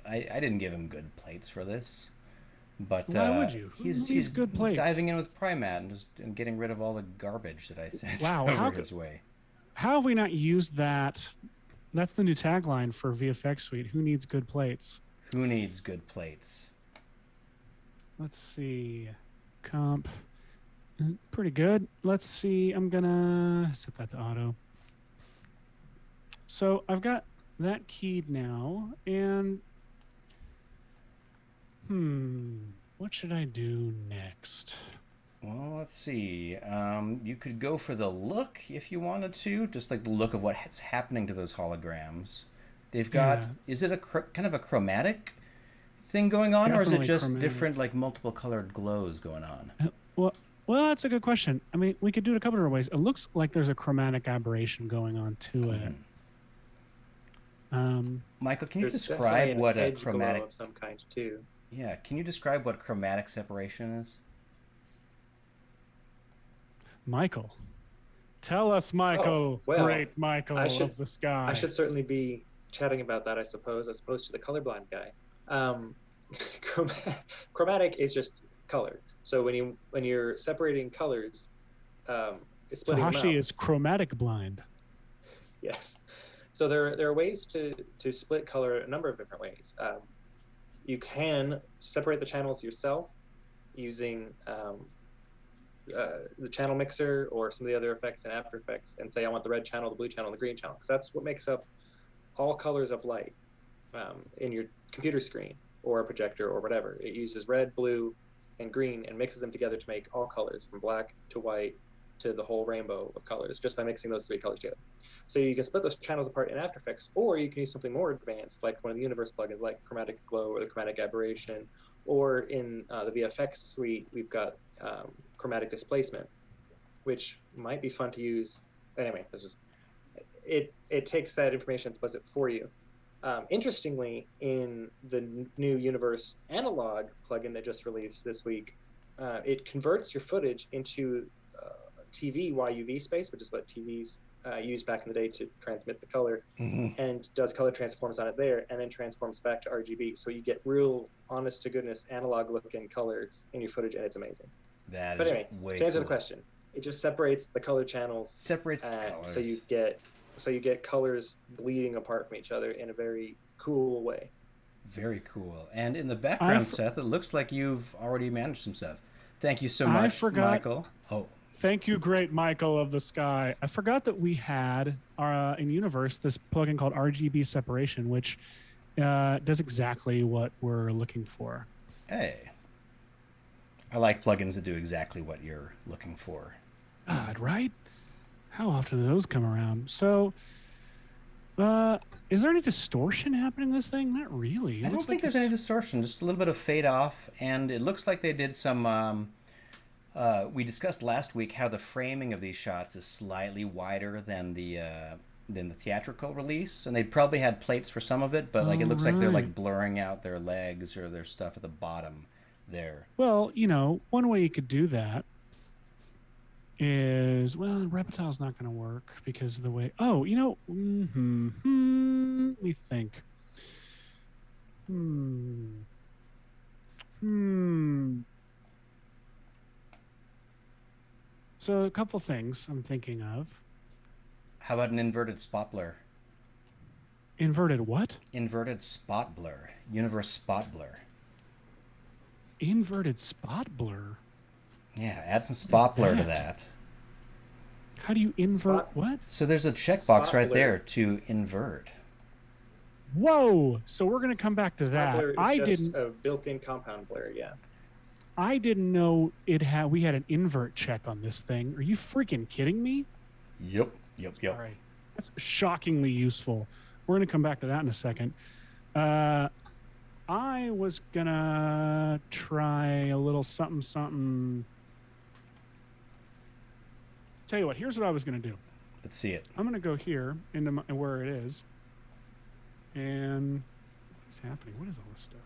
I didn't give him good plates for this, but why would you? He's good plates? diving in with Primatte and getting rid of all the garbage that I sent Wow, over his way. How have we not used that? That's the new tagline for VFX Suite. Who needs good plates? Who needs good plates? Let's see. Comp. Pretty good. Let's see. I'm gonna set that to auto. So I've got that keyed now, and what should I do next? Well, let's see. You could go for the look if you wanted to, just like the look of what's happening to those holograms. They've got. Yeah. Is it a kind of a chromatic thing going on, or is it Definitely just chromatic. different, like multiple colored glows going on? Well, that's a good question. I mean, we could do it a couple of ways. It looks like there's a chromatic aberration going on to it. Michael, can you There's describe definitely an what a edge glow chromatic? of some kind too. Yeah, can you describe what chromatic separation is? Michael, tell us, Michael, Oh, well, great Michael of the sky. I should certainly be chatting about that, I suppose, as opposed to the colorblind guy. Chromatic is just color. So when you're separating colors, it's So splitting them Hashi out. is chromatic blind. Yes. So there are ways to split color a number of different ways. You can separate the channels yourself using the channel mixer or some of the other effects in After Effects, and say I want the red channel, the blue channel, and the green channel, because that's what makes up all colors of light in your computer screen or a projector or whatever. It uses red, blue, and green and mixes them together to make all colors, from black to white to the whole rainbow of colors, just by mixing those three colors together. So you can split those channels apart in After Effects, or you can use something more advanced, like one of the Universe plugins, like Chromatic Glow or the Chromatic Aberration, or in the VFX suite, we've got Chromatic Displacement, which might be fun to use. Anyway, it takes that information and splits it for you. Interestingly, in the new Universe Analog plugin that just released this week, it converts your footage into TV YUV space, which is what TVs used back in the day to transmit the color, and does color transforms on it there, and then transforms back to RGB. So you get real, honest to goodness, analog looking colors in your footage, and it's amazing. But Anyway, way to answer cool. the question, it just separates the color channels. Separates colors. So you get colors bleeding apart from each other in a very cool way. Very cool. And in the background, Seth, it looks like you've already managed some stuff. Thank you so much, Michael. Oh, Thank you, great Michael of the sky. I forgot that we had in Universe this plugin called RGB Separation, which does exactly what we're looking for. Hey. I like plugins that do exactly what you're looking for. God, right? How often do those come around? So, is there any distortion happening in this thing? Not really. I don't think there's any distortion, just a little bit of fade off, and it looks like they did some... we discussed last week how the framing of these shots is slightly wider than the theatrical release, and they probably had plates for some of it, but like it looks like they're like blurring out their legs or their stuff at the bottom there. Well, you know, one way you could do that is, well, Reptile's not going to work because of the way. Oh, you know, let me think. So a couple things I'm thinking of. How about an inverted spot blur? Inverted what? Inverted spot blur. Universe spot blur. Inverted spot blur? Yeah, add some spot blur to that. How do you invert what? So there's a checkbox right there to invert. Whoa! So we're going to come back to that. I didn't a built-in compound blur, yeah. I didn't know we had an invert check on this thing. Are you freaking kidding me? Yep. All right. That's shockingly useful. We're going to come back to that in a second. I was going to try a little something. Tell you what, here's what I was going to do. Let's see it. I'm going to go here into where it is. And what's happening? What is all this stuff?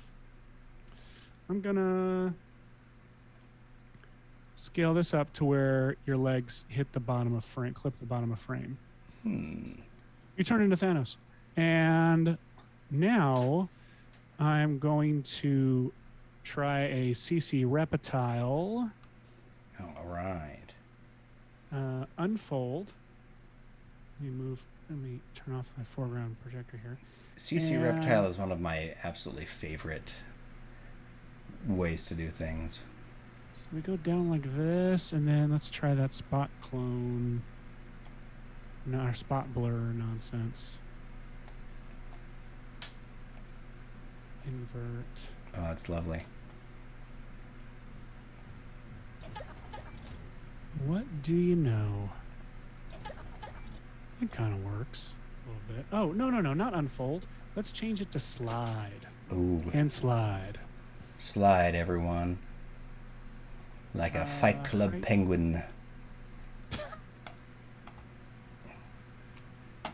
I'm going to scale this up to where your legs hit the bottom of frame, clip the bottom of frame. You turn into Thanos. And now I'm going to try a CC Reptile. All right. Unfold. Let me turn off my foreground projector here. CC Reptile is one of my absolutely favorite ways to do things. So we go down like this, and then let's try that spot clone. No, our spot blur nonsense. Invert. Oh, that's lovely. What do you know? It kind of works a little bit. Oh, no, not unfold. Let's change it to slide. Ooh. And slide. Slide, everyone. Like a Fight Club penguin.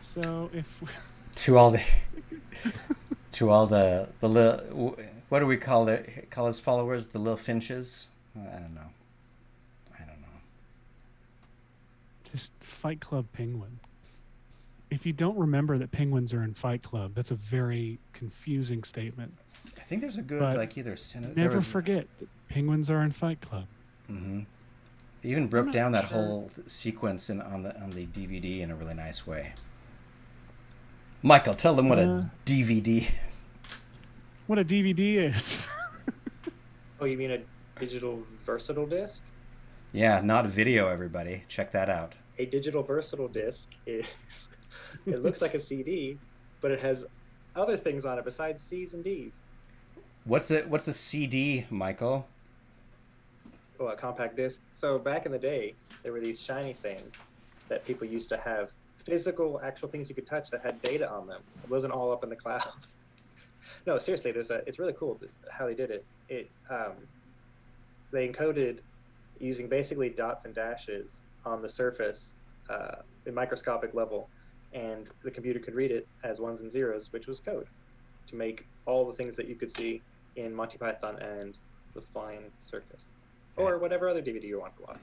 So if... to all the little... What do we call his followers? The little finches? I don't know. Just Fight Club penguin. If you don't remember that penguins are in Fight Club, that's a very confusing statement. I think there's a good, either... Never forget that penguins are in Fight Club. Mm-hmm. They even broke down that whole sequence on the DVD in a really nice way. Michael, tell them what a DVD... What a DVD is. Oh, you mean a digital versatile disc? Yeah, not video, everybody. Check that out. A digital versatile disc is... It looks like a CD, but it has other things on it besides C's and D's. What's a CD, Michael? Oh, a compact disc. So back in the day, there were these shiny things that people used to have, physical, actual things you could touch that had data on them. It wasn't all up in the cloud. No, seriously, it's really cool how they did it. They encoded using basically dots and dashes on the surface at microscopic level, and the computer could read it as ones and zeros, which was code, to make all the things that you could see in Monty Python and the Flying Circus, or whatever other DVD you want to watch.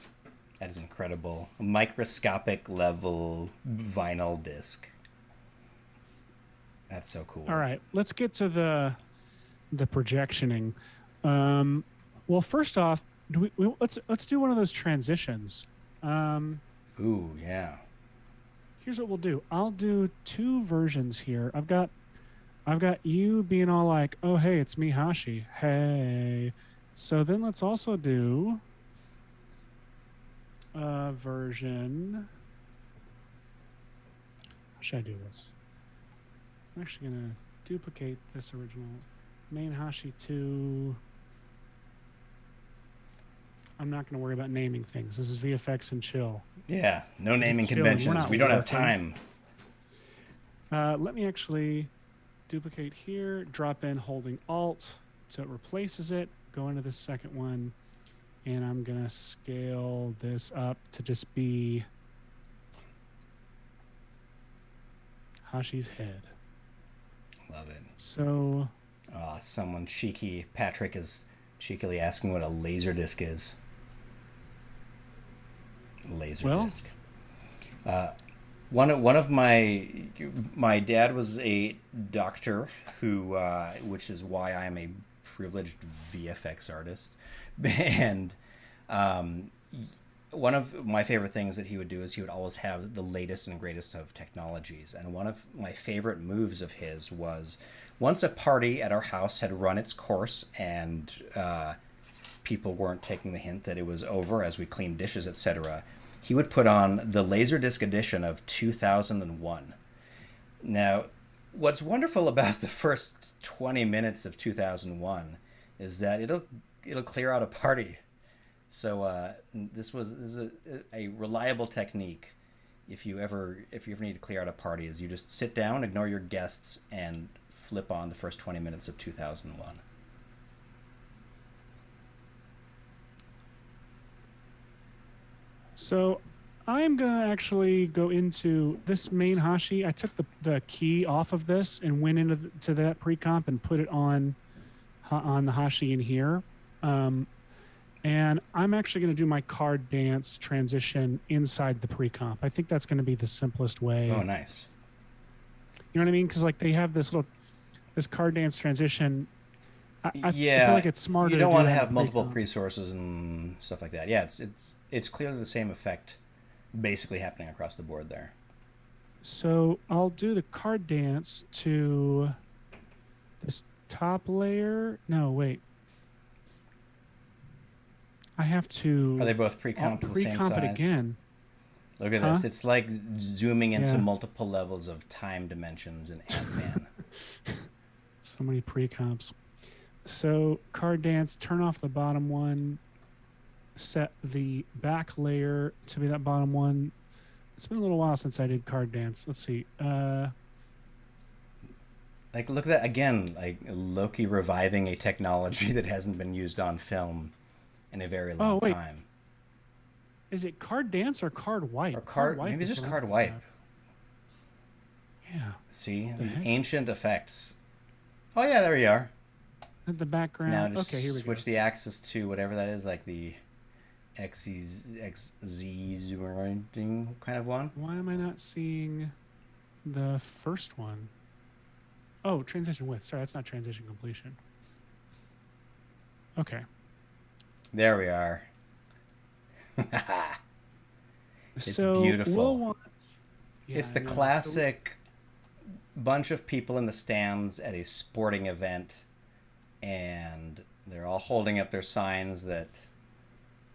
That is incredible. A microscopic level vinyl disc. That's so cool. All right, let's get to the projectioning. Well, first off, let's do one of those transitions. Ooh, yeah. Here's what we'll do. I'll do two versions here. I've got you being all like, "Oh, hey, it's me, Hashi. Hey." So then let's also do a version. How should I do this? I'm actually going to duplicate this original main Hashi to... I'm not going to worry about naming things. This is VFX and chill. Yeah, no naming conventions. We don't have time. Let me actually duplicate here, drop in holding Alt so it replaces it, go into the second one, and I'm going to scale this up to just be Hashi's head. Love it. So... someone cheeky. Patrick is cheekily asking what a laser disc is. Laser disc. One of my dad was a doctor who, which is why I am a privileged VFX artist, and one of my favorite things that he would do is he would always have the latest and greatest of technologies. And one of my favorite moves of his was once a party at our house had run its course and people weren't taking the hint that it was over as we cleaned dishes, etc., he would put on the Laserdisc edition of 2001. Now, what's wonderful about the first 20 minutes of 2001 is that it'll clear out a party. So this is a reliable technique. If you ever need to clear out a party, is you just sit down, ignore your guests, and flip on the first 20 minutes of 2001. So I'm going to actually go into this main Hashi. I took the key off of this and went into to that pre-comp and put it on the Hashi in here. And I'm actually going to do my card dance transition inside the pre-comp. I think that's going to be the simplest way. Oh, nice. You know what I mean? Because like they have this card dance transition. I feel like it's smarter. You don't want to have multiple pre-sources and stuff like that. Yeah, it's clearly the same effect basically happening across the board there. So I'll do the card dance to this top layer. No, wait. I have to... Are they both pre-comp to the same size? Pre-comp it again. Look at this. It's like zooming into multiple levels of time dimensions in Ant-Man. So many pre-comps. So card dance, turn off the bottom one, set the back layer to be that bottom one. It's been a little while since I did card dance. Let's see. Like, look at that again, like Loki reviving a technology that hasn't been used on film in a very long time. Is it card dance or card wipe? Or card wipe, maybe it's just card wipe. Yeah. See, these ancient effects. Oh yeah, there you are. The background. Now just here we switch the axis to whatever that is, like the XZ kind of one. Why am I not seeing the first one? Oh, transition width. Sorry, that's not transition completion. Okay. There we are. It's beautiful. It's the classic bunch of people in the stands at a sporting event, and they're all holding up their signs that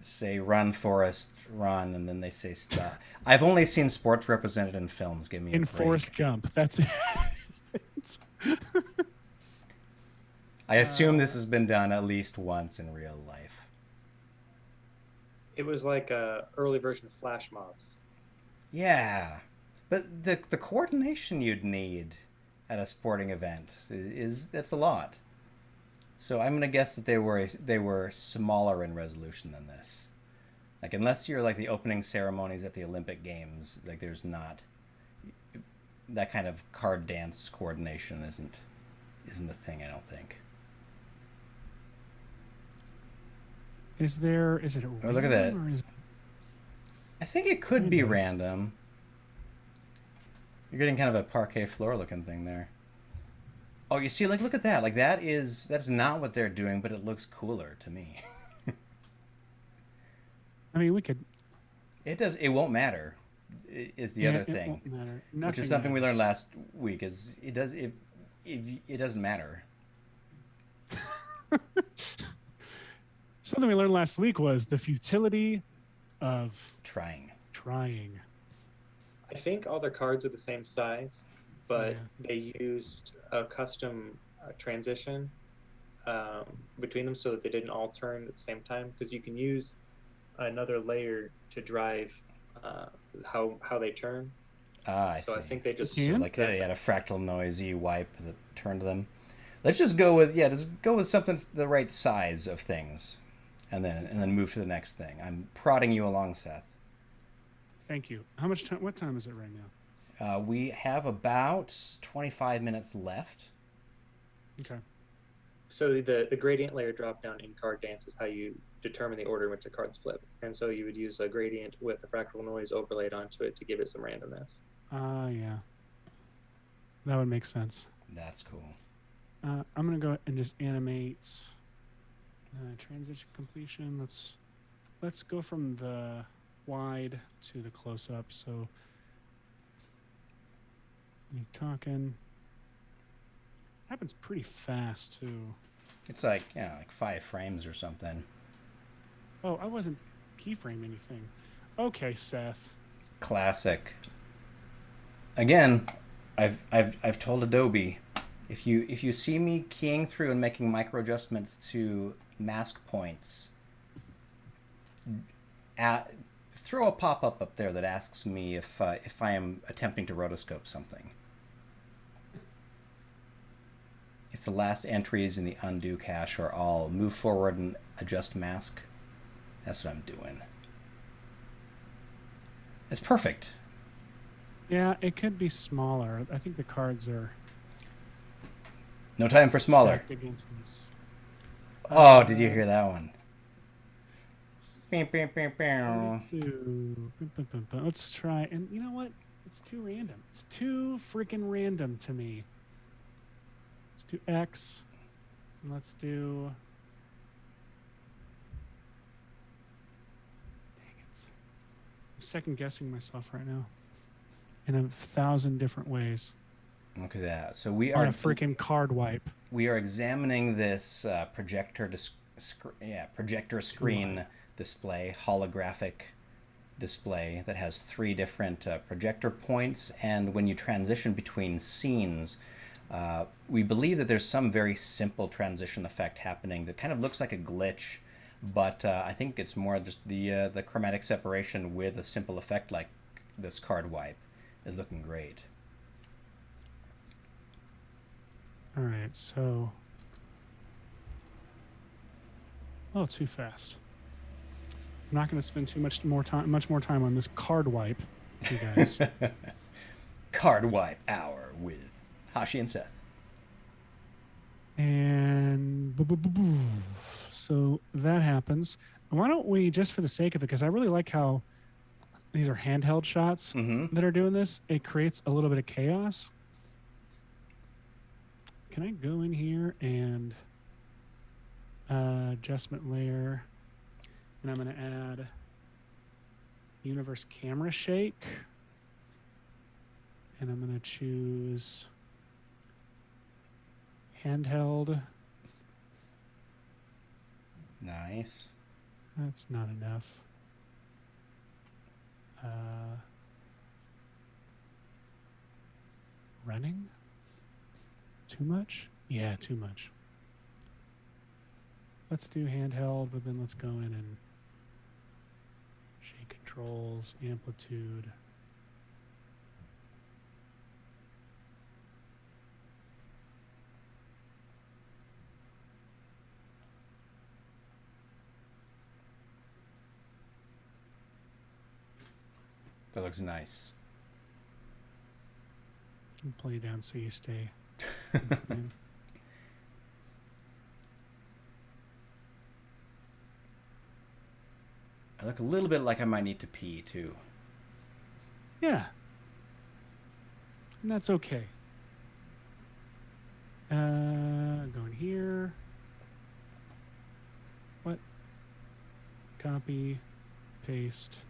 say "Run, Forrest, run," and then they say "Stop." I've only seen sports represented in films. Give me a break. Forrest Gump. That's it. I assume this has been done at least once in real life. It was like a early version of flash mobs. Yeah, but the coordination you'd need at a sporting event that's a lot. So I'm gonna guess that they were smaller in resolution than this. Like, unless you're like the opening ceremonies at the Olympic Games, like there's not that kind of card dance coordination isn't a thing, I don't think. Is it a random? Oh, look at that. Or is it... I think it could be random. You're getting kind of a parquet floor looking thing there. Oh, you see, like, look at that. Like, that's not what they're doing, but it looks cooler to me. I mean, we could... It won't matter, is the other thing. It won't matter. Which is something we learned last week, is it doesn't matter. Something we learned last week was the futility of Trying. trying. I think all their cards are the same size, but Yeah. they used a custom transition between them so that they didn't all turn at the same time, because you can use another layer to drive how they turn. I So see. I think they just You So can? like they had a fractal noisy wipe that turned them. Let's just go with something the right size of things, and then move to the next thing. I'm prodding you along, Seth. Thank you. How much time? What time is it right now? We have about 25 minutes left. Okay. so the gradient layer drop down in card dance is how you determine the order in which the cards flip. And so you would use a gradient with a fractal noise overlaid onto it to give it some randomness. Yeah. That would make sense. That's cool. I'm gonna go and just animate transition completion. Let's go from the wide to the close up. So you talking happens pretty fast too. It's like like 5 frames or something. Oh, I wasn't keyframe anything. Okay, Seth. Classic. Again, I've told Adobe, if you see me keying through and making micro adjustments to mask points, throw a pop-up up there that asks me if I am attempting to rotoscope something. If the last entries in the undo cache are all move forward and adjust mask, that's what I'm doing. It's perfect. Yeah, it could be smaller. I think the cards are No time for smaller. stacked against us. Oh, did you hear that one? Let's try. And you know what? It's too random. It's too freaking random to me. Let's do X. And let's do. Dang it. I'm second guessing myself right now in 1,000 different ways. Look at that. So we On are a freaking card wipe. we are examining this projector screen display, holographic display that has 3 different projector points, and when you transition between scenes, we believe that there's some very simple transition effect happening that kind of looks like a glitch, but I think it's more just the chromatic separation with a simple effect like this card wipe is looking great. All right, so. Oh, too fast. I'm not going to spend much more time on this card wipe, you guys. Card wipe hour with Hashi and Seth. And so that happens. Why don't we, just for the sake of it, because I really like how these are handheld shots that are doing this, it creates a little bit of chaos. Can I go in here and adjustment layer, and I'm going to add Universe Camera Shake, and I'm going to choose handheld. Nice. That's not enough. Running? Too much? Yeah, too much. Let's do handheld, but then let's go in and shake controls, amplitude. That looks nice. And play down so you stay. I look a little bit like I might need to pee too. Yeah. And that's okay. Going here. What? Copy, paste,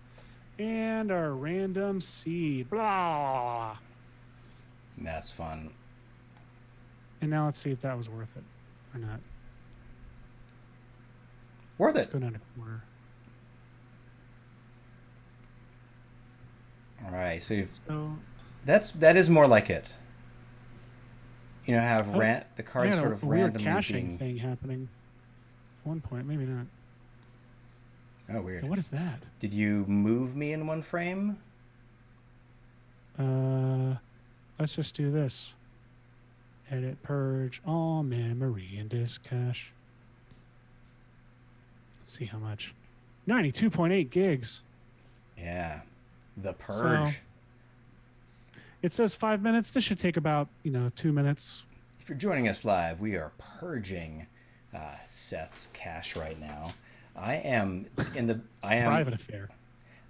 and our random seed. Blah. That's fun. And now let's see if that was worth it or not. Worth Let's it. go down to quarter. Okay, so So that is more like it. You know, have oh, the I cards had sort of a weird randomly caching being. thing happening at one point. Maybe not. Oh, weird. Yeah, what is that? Did you move me in one frame? Let's just do this. Edit, purge, all memory and disk cache. Let's see how much. 92.8 gigs. Yeah, the So purge. it says 5 minutes. This should take about 2 minutes. If you're joining us live, we are purging Seth's cache right now. I am in the. I am Private affair.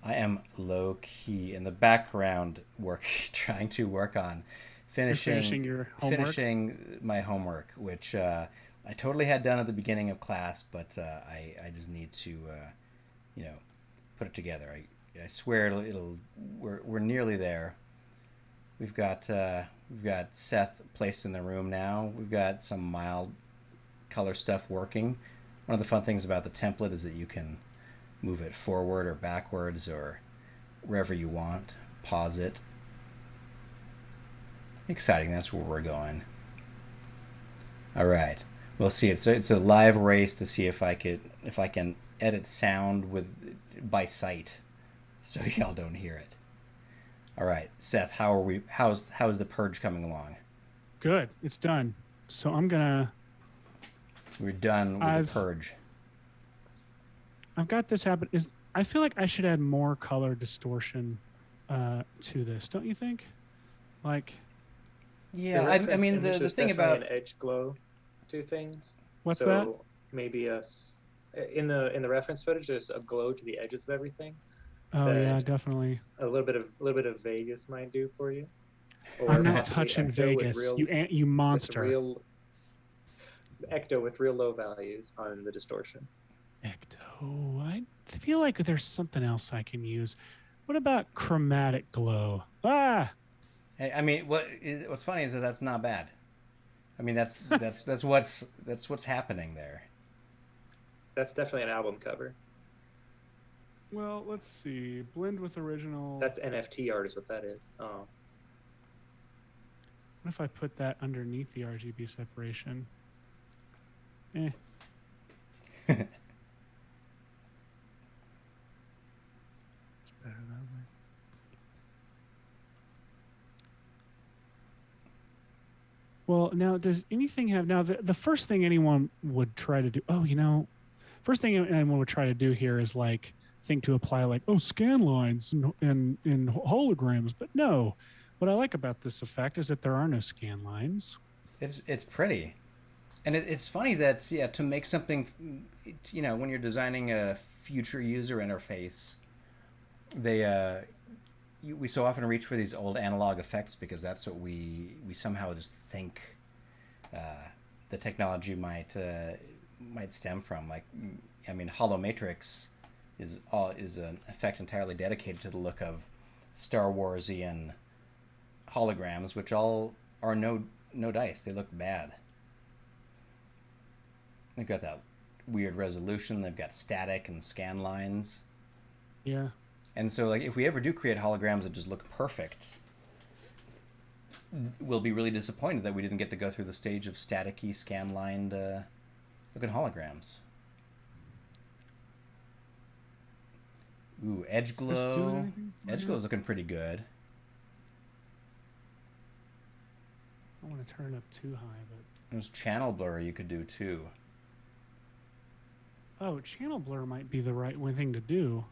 I am low key in the background trying to work on Finishing your homework. finishing my homework, which I totally had done at the beginning of class, but I just need to put it together. I swear we're nearly there. We've got Seth placed in the room now. We've got some mild color stuff working. One of the fun things about the template is that you can move it forward or backwards or wherever you want. Pause it. Exciting. That's where we're going. All right. We'll see. It's a live race to see if I can edit sound by sight, so y'all don't hear it. All right, Seth. How's the purge coming along? Good. It's done. So We're done with the purge. I've got this happen. I feel like I should add more color distortion to this. Don't you think? Like. Yeah, I mean the thing about an edge glow to things. What's that? Maybe in the reference footage, there's a glow to the edges of everything. Oh yeah, definitely. A little bit of Vegas might do for you. Or I'm not touching Vegas. You monster. Real Ecto with real low values on the distortion. Ecto. I feel like there's something else I can use. What about chromatic glow? I mean, what's funny is that that's not bad. I mean, that's what's happening there. That's definitely an album cover. Well, let's see. Blend with original. That's NFT art is what that is. Oh. What if I put that underneath the RGB separation? It's better that way. Well, now, does anything have... Now, the first thing anyone would try to do... first thing anyone would try to do here is, like, think to apply, like, scan lines in holograms. But no. What I like about this effect is that there are no scan lines. It's pretty. And it's funny that, to make something, when you're designing a future user interface, we so often reach for these old analog effects because that's what we somehow just think the technology might stem from. Like, I mean, Hollow Matrix is an effect entirely dedicated to the look of Star Warsian holograms, which all are no dice. They look bad. They've got that weird resolution. They've got static and scan lines. Yeah. And so, like, if we ever do create holograms that just look perfect, we'll be really disappointed that we didn't get to go through the stage of static-y, scan-lined looking holograms. Ooh, edge glow. Edge glow is looking pretty good. I don't want to turn it up too high, but there's channel blur you could do too. Oh, channel blur might be the right thing to do.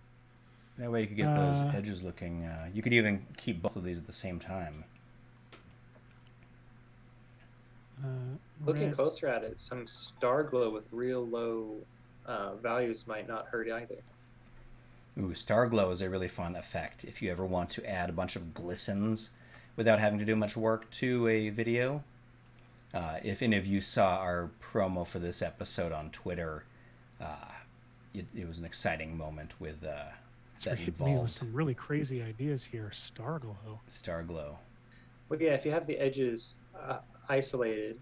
That way you could get those edges looking... you could even keep both of these at the same time. Looking closer at it, some star glow with real low values might not hurt either. Ooh, star glow is a really fun effect if you ever want to add a bunch of glistens without having to do much work to a video. If any of you saw our promo for this episode on Twitter, it was an exciting moment with... that hit me with some really crazy ideas here. Star glow. Star glow. Well, yeah, if you have the edges isolated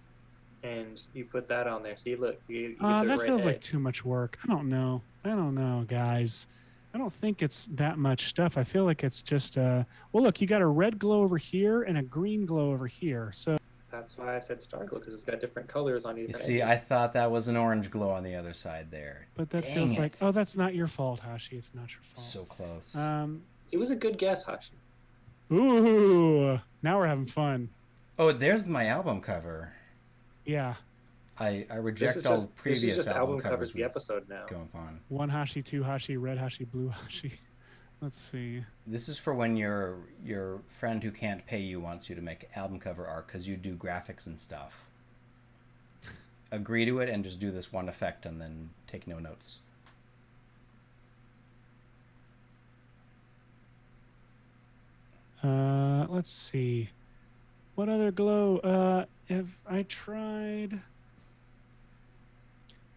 and you put that on there, see, look, you get the that right feels edge. like too much work. I don't know, guys. I don't think it's that much stuff. I feel like it's just well, look, you got a red glow over here and a green glow over here. So That's why I said star glow, because it's got different colors on either You see, edges. I thought that was an orange glow on the other side there. but that Dang feels it. like, oh, that's not your fault, Hashi. It's not your fault. So close. It was a good guess, Hashi. Ooh, now we're having fun. Oh, there's my album cover. Yeah. I reject This is all just, previous this is just album covers covers the episode now. going on. One Hashi, two Hashi, red Hashi, blue Hashi. Let's see. This is for when your friend who can't pay you wants you to make album cover art because you do graphics and stuff. Agree to it and just do this one effect and then take no notes. Let's see. What other glow? Have I tried? I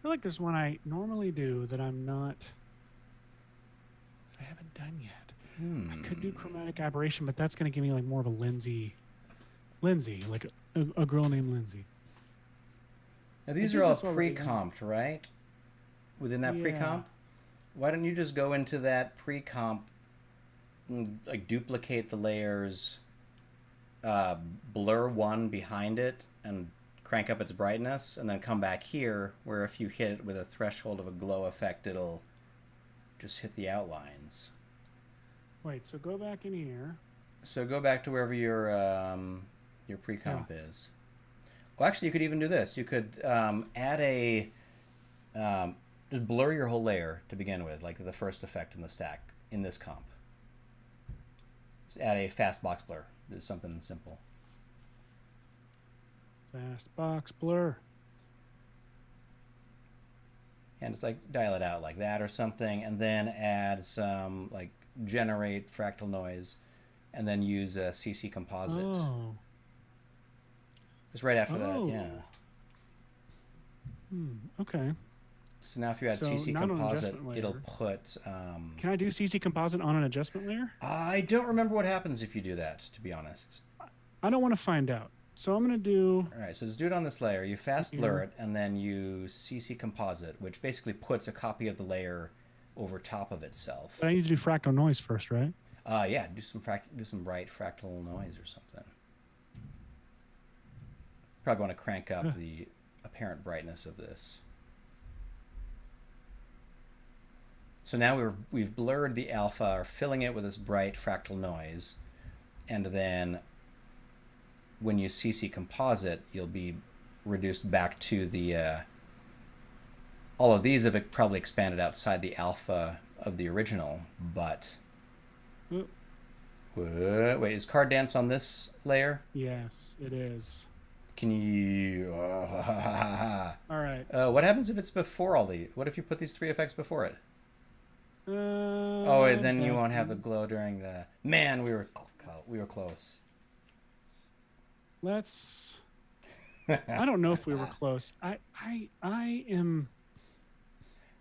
feel like there's one I normally do that I'm not. That I haven't done yet. I could do chromatic aberration, but that's going to give me like more of a Lindsay, like a girl named Lindsay. Now these are all pre-comped, right? Within that pre-comp? Why don't you just go into that pre-comp, like duplicate the layers, blur one behind it, and crank up its brightness, and then come back here, where if you hit it with a threshold of a glow effect, it'll just hit the outlines. Wait, so go back in here. So go back to wherever your pre-comp is. Well, actually, you could even do this. You could add a... just blur your whole layer to begin with, like the first effect in the stack in this comp. Just add a fast box blur. Do something simple. Fast box blur. And it's like dial it out like that or something, and then add some like generate fractal noise, and then use a CC composite. Oh. Just right after that, yeah. Okay. So now if you add CC composite, it'll put... Can I do CC composite on an adjustment layer? I don't remember what happens if you do that, to be honest. I don't want to find out. So I'm going to do... All right, so just do it on this layer. You fast blur it, and then you CC composite, which basically puts a copy of the layer over top of itself. But I need to do fractal noise first, right? Yeah, do some bright fractal noise or something. Probably want to crank up the apparent brightness of this. So now we've blurred the alpha, or filling it with this bright fractal noise, and then when you CC composite, you'll be reduced back to the... all of these have probably expanded outside the alpha of the original, but... Wait, is Card Dance on this layer? Yes, it is. Can you... All right. What happens if it's before all the... What if you put these three effects before it? Oh, wait, then you won't have the glow during the... Man, we were close. Let's... I don't know if we were close. I am...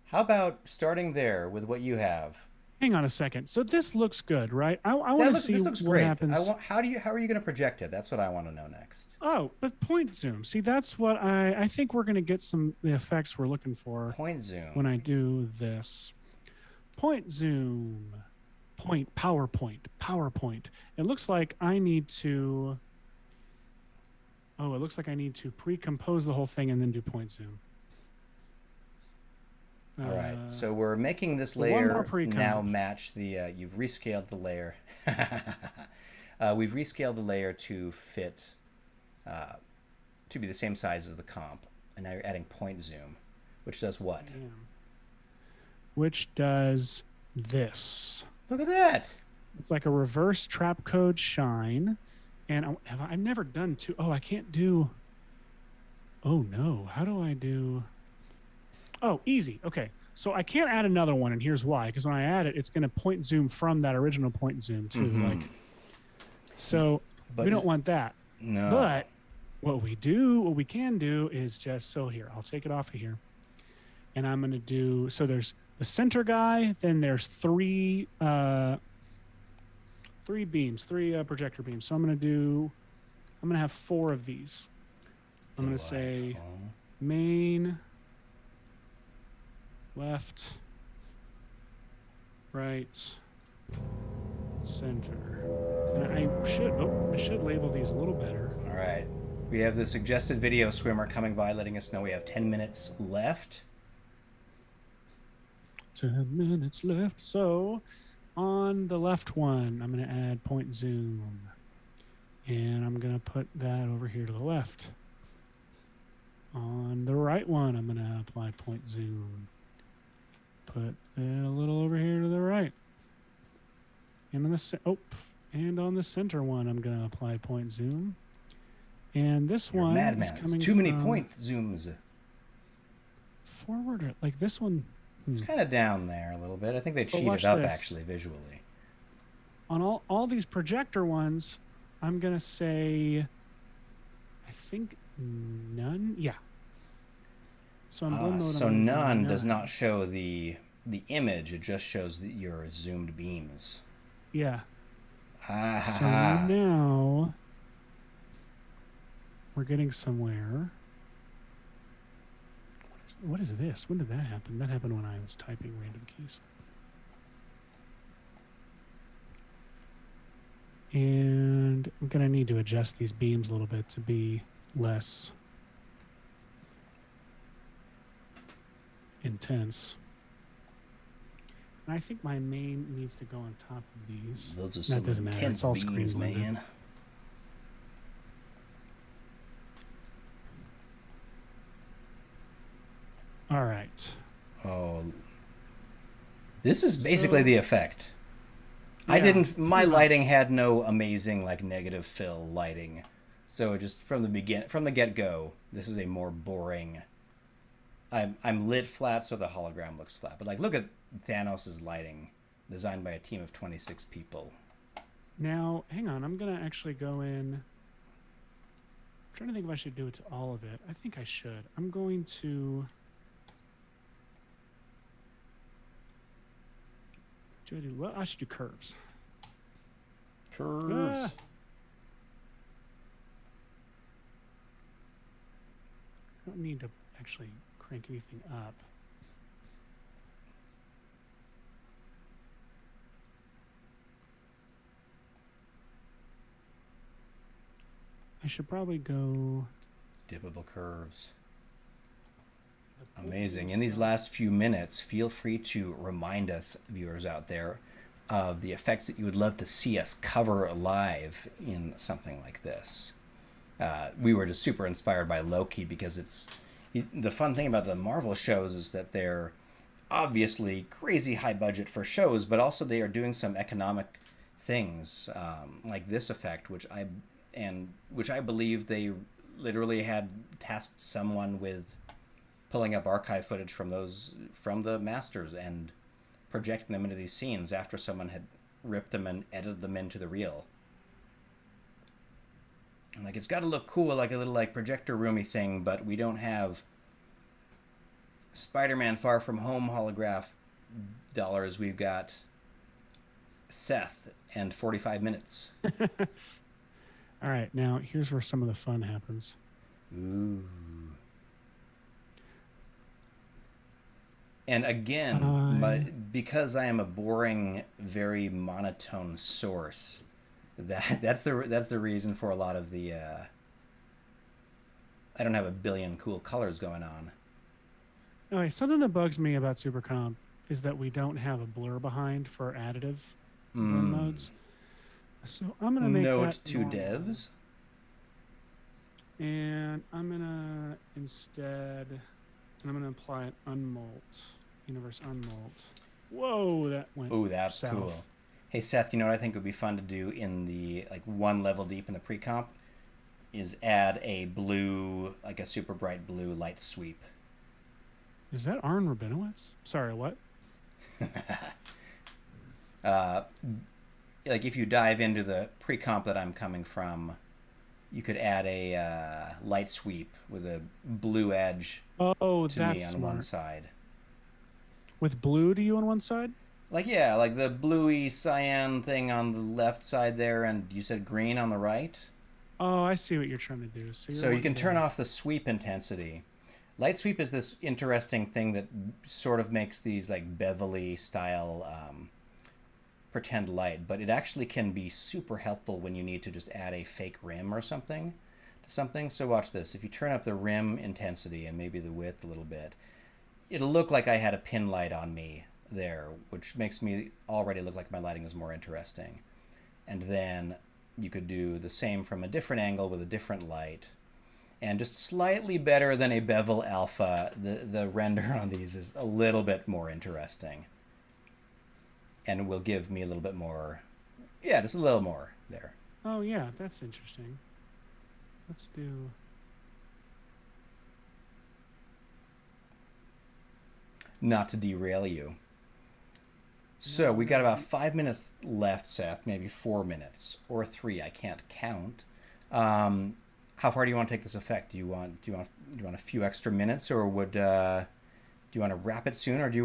How about starting there with what you have? Hang on a second. So this looks good, right? I want to see this looks what great. happens. How are you going to project it? That's what I want to know next. Oh, but point zoom. See, that's what I think we're going to get the effects we're looking for. Point zoom. When I do this. Point zoom. PowerPoint. It looks like I need to... Oh, it looks like I need to pre-compose the whole thing and then do point zoom. All right, so we're making this layer now match the... you've rescaled the layer. We've rescaled the layer to fit... to be the same size as the comp. And now you're adding point zoom, which does what? Which does this. Look at that! It's like a reverse trap code shine. And I've never done two... Oh, I can't do... Oh, no. How do I do... Oh, easy. Okay. So I can't add another one, and here's why. Because when I add it, it's going to point zoom from that original point zoom, too. Like, so we don't want that. No. But what we can do is just... So here, I'll take it off of here. And I'm going to do... So there's the center guy. Then there's three projector beams. So I'm going to have 4 of these. I'm going to say main, left, right, center. And I should label these a little better. All right. We have the suggested video swimmer coming by, letting us know we have 10 minutes left. 10 minutes left. So on the left one, I'm going to add point zoom. And I'm going to put that over here to the left. On the right one, I'm going to apply point zoom. Put that a little over here to the right. And on the center one, I'm going to apply point zoom. And this You're one madman. is coming Too many from point zooms. forward. Like this one. It's kind of down there a little bit. I think they cheated watch up this. actually visually. On all these projector ones, I'm going to say, I think none. Yeah. So I'm blend mode. So none does not show the image. It just shows your zoomed beams. Yeah. Ah, So now we're getting somewhere. What is this? When did that happen? That happened when I was typing random keys. And I'm going to need to adjust these beams a little bit to be less intense. And I think my main needs to go on top of these. Those are some doesn't matter. intense It's all beams, screen blended. man. All right. Oh, this is basically the effect. Yeah. My lighting had no amazing like negative fill lighting. So just from the get-go, this is a more boring. I'm lit flat so the hologram looks flat. But like look at Thanos' lighting designed by a team of 26 people. Now, hang on. I'm going to actually go in. I'm trying to think if I should do it to all of it. I think I should. I'm going to. Well, I should do curves. Curves. I don't need to actually crank anything up. I should probably go. Dippable curves. Amazing. In these last few minutes, feel free to remind us, viewers out there, of the effects that you would love to see us cover live in something like this. We were just super inspired by Loki because the fun thing about the Marvel shows is that they're obviously crazy high budget for shows, but also they are doing some economic things like this effect, which I believe they literally had tasked someone with pulling up archive footage from the masters and projecting them into these scenes after someone had ripped them and edited them into the reel. And like it's got to look cool, like a little like projector roomy thing, but we don't have Spider-Man Far From Home holograph dollars. We've got Seth and 45 minutes. All right, now here's where some of the fun happens. Ooh. And again, because I am a boring, very monotone source, that's the reason for a lot of the. I don't have a billion cool colors going on. Okay, something that bugs me about Supercomp is that we don't have a blur behind for additive blend modes. So I'm gonna make Note that to normal. devs. And I'm gonna apply an unmolt. Universe unmolt. Whoa, that went. Ooh, that's south. cool. Hey Seth, you know what I think would be fun to do in the like one level deep in the pre-comp is add a blue, like a super bright blue light sweep. Is that Arn Rabinowitz? Sorry, what? Like if you dive into the pre-comp that I'm coming from, you could add a light sweep with a blue edge Oh, to that's me on smart. one side. With blue to you on one side? Like like the bluey cyan thing on the left side there, and you said green on the right. Oh, I see what you're trying to do. So you can turn off the sweep intensity. Light sweep is this interesting thing that sort of makes these like bevelly style pretend light, but it actually can be super helpful when you need to just add a fake rim or something to something. So watch this. If you turn up the rim intensity and maybe the width a little bit, it'll look like I had a pin light on me there, which makes me already look like my lighting is more interesting. And then you could do the same from a different angle with a different light. And just slightly better than a bevel alpha, the render on these is a little bit more interesting. And will give me a little bit more, yeah, just a little more there. Oh, yeah, that's interesting. Let's do... Not to derail you. So we got about 5 minutes left, Seth, maybe 4 minutes or 3. I can't count. How far do you want to take this effect? Do you want a few extra minutes, or do you want to wrap it soon, or do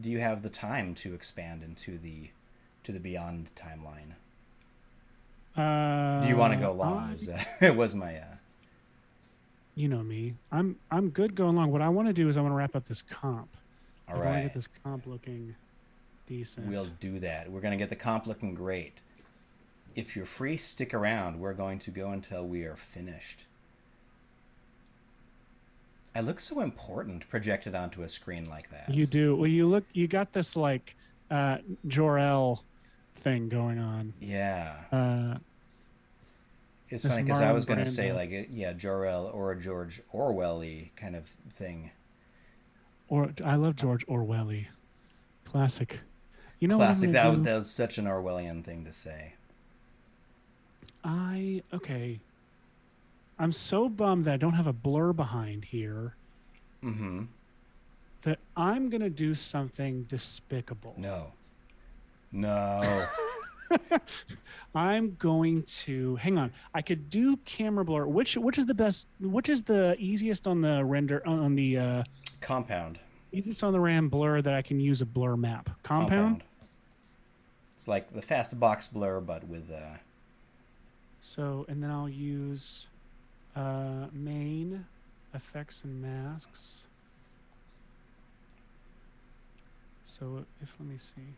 you have the time to expand into the beyond timeline? Do you want to go long? It was my. You know me. I'm good going long. What I want to do is I want to wrap up this comp. All I right. want to get this comp looking decent. We'll do that. We're going to get the comp looking great. If you're free, stick around. We're going to go until we are finished. I look so important projected onto a screen like that. You do. Well, you got this like Jor-El thing going on. Yeah. It's funny because I was going to say like, yeah, Jor-El or a George Orwell-y kind of thing. Or I love George Orwell-y. Classic. You know Classic. What that was such an Orwellian thing to say. Okay. I'm so bummed that I don't have a blur behind here. Mm-hmm. That I'm going to do something despicable. No. I'm going to hang on. I could do camera blur. Which is the best? Which is the easiest on the render on the compound? Easiest on the RAM blur that I can use a blur map. Compound. It's like the fast box blur, but with. So and then I'll use main effects and masks. So let me see.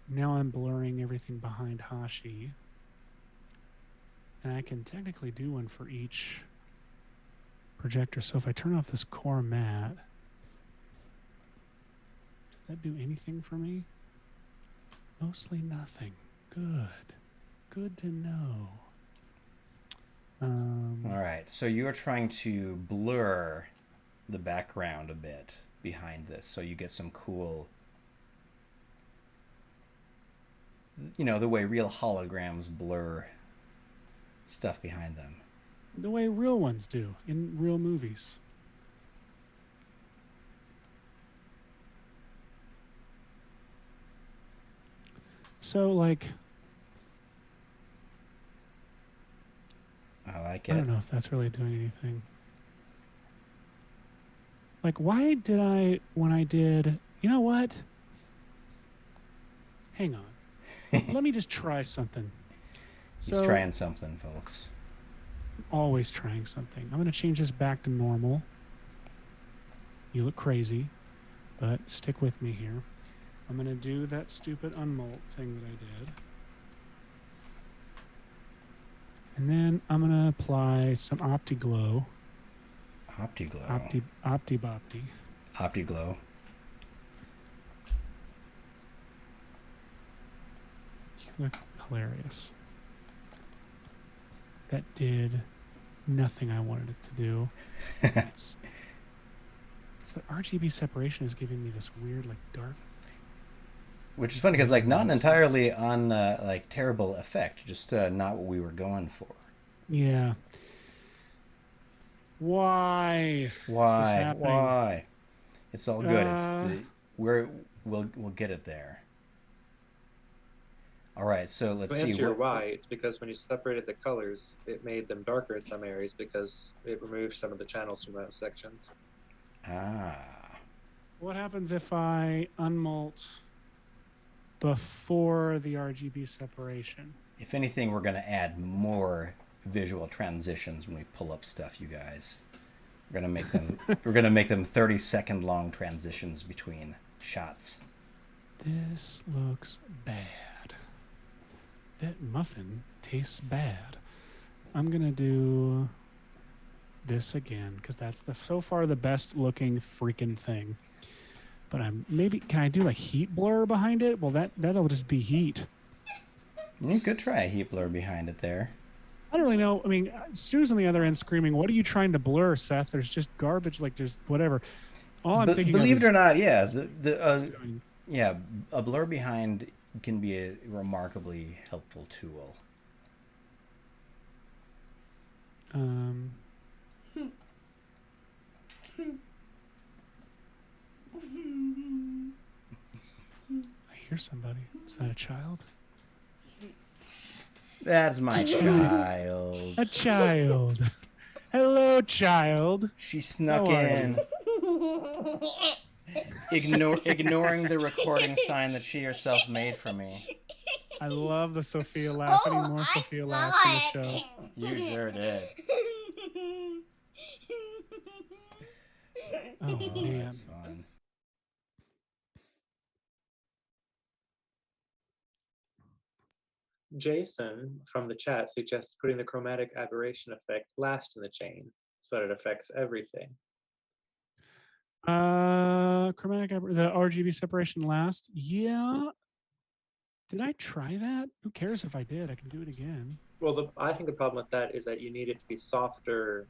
Now I'm blurring everything behind Hashi. And I can technically do one for each projector. So if I turn off this core matte, does that do anything for me? Mostly nothing. Good to know. All right. So you are trying to blur the background a bit behind this so you get some cool... You know, the way real holograms blur stuff behind them. The way real ones do in real movies. So, like... I like it. I don't know if that's really doing anything. Like, why did I... When I did... You know what? Hang on. Let me just try something. He's trying something, folks. Always trying something. I'm going to change this back to normal. You look crazy, but stick with me here. I'm going to do that stupid unmolt thing that I did. And then I'm going to apply some OptiGlow. OptiGlow. OptiBopti. OptiGlow. You look hilarious. That did nothing I wanted it to do. It's the RGB separation is giving me this weird, like, dark. Which is funny because, like, not entirely on, like, terrible effect, just not what we were going for. Yeah. Why? Why? It's all good. We'll get it there. All right, so let's see. To answer your why, it's because when you separated the colors, it made them darker in some areas because it removed some of the channels from those sections. Ah. What happens if I unmolt before the RGB separation? If anything, we're going to add more visual transitions when we pull up stuff, you guys. We're going to make them 30-second long transitions between shots. This looks bad. That muffin tastes bad. I'm gonna do this again because that's so far the best looking freaking thing. But can I do like heat blur behind it? Well, that'll just be heat. You could try a heat blur behind it there. I don't really know. I mean, Stu's on the other end screaming, "What are you trying to blur, Seth? There's just garbage. Like there's whatever." All I'm thinking. Believe it or not, yeah, a blur behind can be a remarkably helpful tool. I hear somebody. Is that a child? That's my child. A child. Hello, child. She snuck in. Ignoring the recording sign that she herself made for me. I love the Sophia laugh. I need more Sophia laughs in the show. You sure did. Oh, man. That's fun. Jason from the chat suggests putting the chromatic aberration effect last in the chain so that it affects everything. The RGB separation last. Yeah. Did I try that? Who cares if I did? I can do it again. Well, I think the problem with that is that you need it to be softer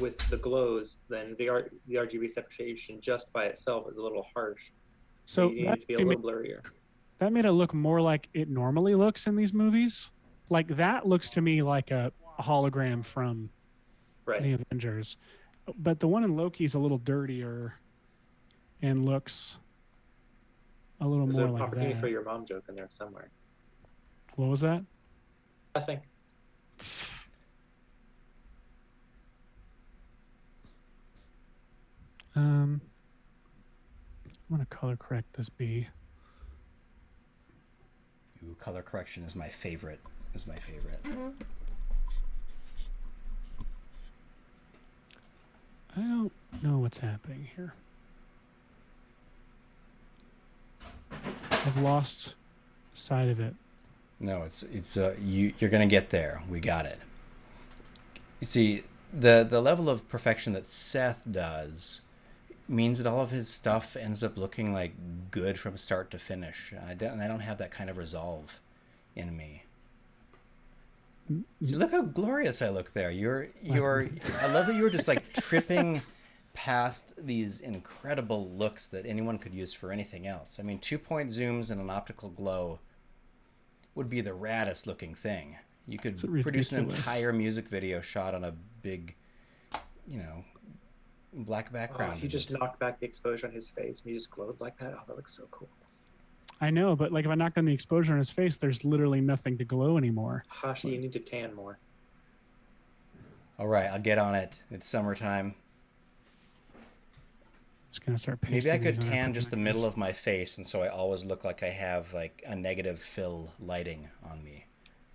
with the glows than the RGB separation just by itself is a little harsh. So you need it to be a little blurrier. That made it look more like it normally looks in these movies. Like that looks to me like a hologram from the Avengers. But the one in Loki is a little dirtier and looks a little more like that. There's an opportunity for your mom joke in there somewhere. What was that? Nothing. I'm going to color correct this B. Ooh, color correction is my favorite. Mm-hmm. I don't know what's happening here. I've lost sight of it. No, you're gonna get there. We got it. You see, the level of perfection that Seth does means that all of his stuff ends up looking like good from start to finish. I don't have that kind of resolve in me. See, look how glorious I look there. I love that you were just like tripping past these incredible looks that anyone could use for anything else. I mean, 2-point zooms and an optical glow would be the raddest looking thing. You could produce an entire music video shot on a big, black background. He just knocked back the exposure on his face and he just glowed like that. Oh, that looks so cool. I know, but like if I knocked on the exposure on his face, there's literally nothing to glow anymore. Hashi, you need to tan more. All right, I'll get on it. It's summertime. Just gonna start pasting. Maybe I could tan just the middle of my face, and so I always look like I have like a negative fill lighting on me.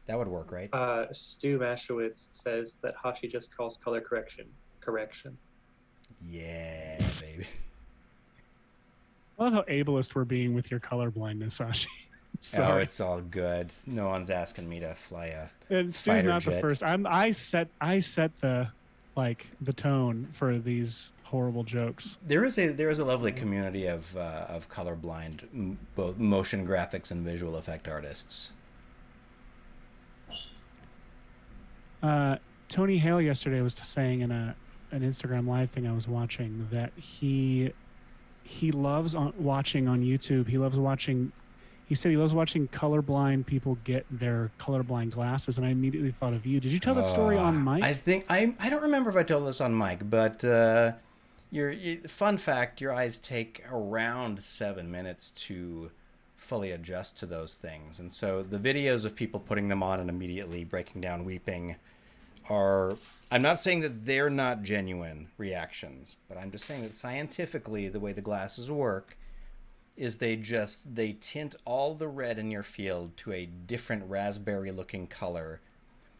That would work, right? Stu Mashowitz says that Hashi just calls color correction. Yeah, baby. I love how ableist we're being with your color blindness, Hashi. Oh, it's all good. No one's asking me to fly a and Stu's not jet. The first. I set the tone for these horrible jokes. There is a lovely community of colorblind, both motion graphics and visual effect artists. Tony Hale yesterday was saying in an Instagram live thing I was watching that he loves watching on YouTube. He said he loves watching colorblind people get their colorblind glasses, and I immediately thought of you. Did you tell that story on mic? I think I don't remember if I told this on mic, but fun fact: your eyes take around 7 minutes to fully adjust to those things, and so the videos of people putting them on and immediately breaking down weeping are. I'm not saying that they're not genuine reactions, but I'm just saying that scientifically, the way the glasses work is they tint all the red in your field to a different raspberry looking color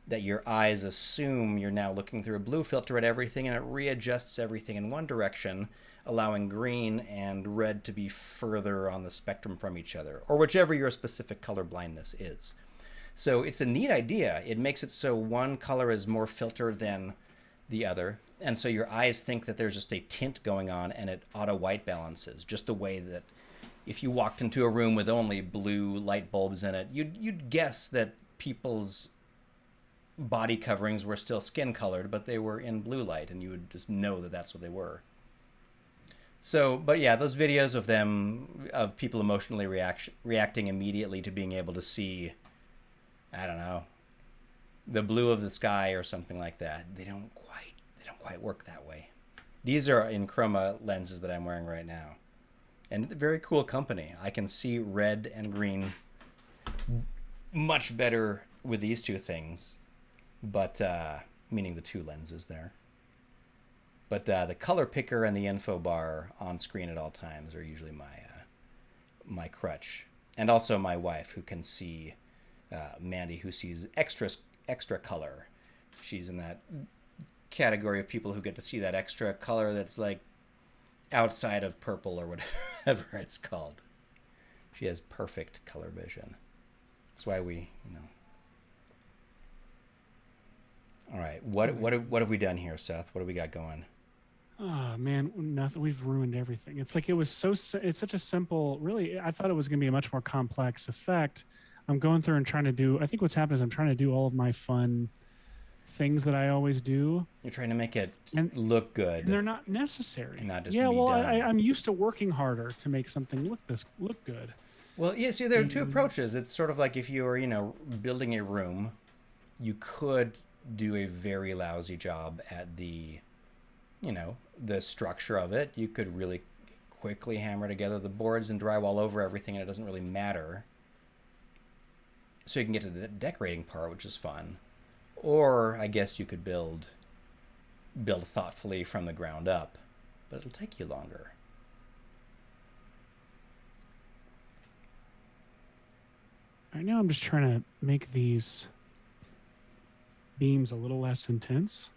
that your eyes assume you're now looking through a blue filter at everything, and it readjusts everything in one direction, allowing green and red to be further on the spectrum from each other, or whichever your specific color blindness is. So it's a neat idea. It makes it so one color is more filtered than the other, and so your eyes think that there's just a tint going on, and it auto white balances, just the way that if you walked into a room with only blue light bulbs in it, you'd guess that people's body coverings were still skin colored, but they were in blue light, and you would just know that that's what they were. So, but yeah, those videos of them, of people emotionally reacting immediately to being able to see, I don't know, the blue of the sky or something like that, they don't quite work that way. These are in chroma lenses that I'm wearing right now, and very cool company. I can see red and green much better with these two things, but meaning the two lenses there. But the color picker and the info bar on screen at all times are usually my crutch, and also my wife, who can see, Mandy, who sees extra color. She's in that category of people who get to see that extra color that's like outside of purple or whatever it's called. She has perfect color vision. That's why we, All right, what have we done here, Seth? What do we got going? Oh man, nothing. We've ruined everything. It's like it's such a simple. Really, I thought it was going to be a much more complex effect. I'm going through and trying to do. I think what's happened is I'm trying to do all of my fun things that I always do. You're trying to make it look good. And they're not necessary. And not just yeah, be well, done. I'm used to working harder to make something look good. Well, yeah. See, there are two approaches. It's sort of like if you were, building a room, you could do a very lousy job at the structure of it. You could really quickly hammer together the boards and drywall over everything, and it doesn't really matter. So you can get to the decorating part, which is fun. Or I guess you could build thoughtfully from the ground up, but it'll take you longer. Right now I'm just trying to make these beams a little less intense.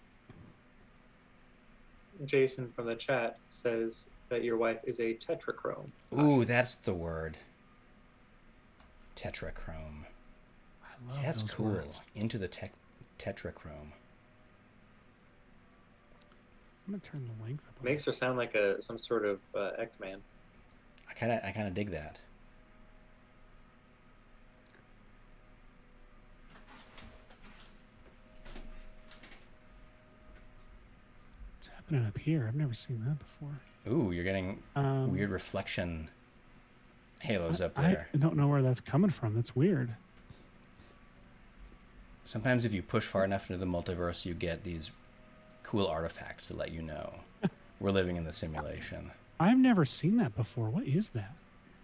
Jason from the chat says that your wife is a tetrachrome. Ooh, that's the word. Tetrachrome. I love That's those cool. words. Into the tetrachrome. I'm gonna turn the length up. Makes her sound like some sort of X-Man. I kind of dig that. What's happening up here? I've never seen that before. Ooh, you're getting weird reflection halos up I there. don't know where that's coming from. That's weird. Sometimes if you push far enough into the multiverse, you get these cool artifacts to let you know we're living in the simulation. I've never seen that before. What is that?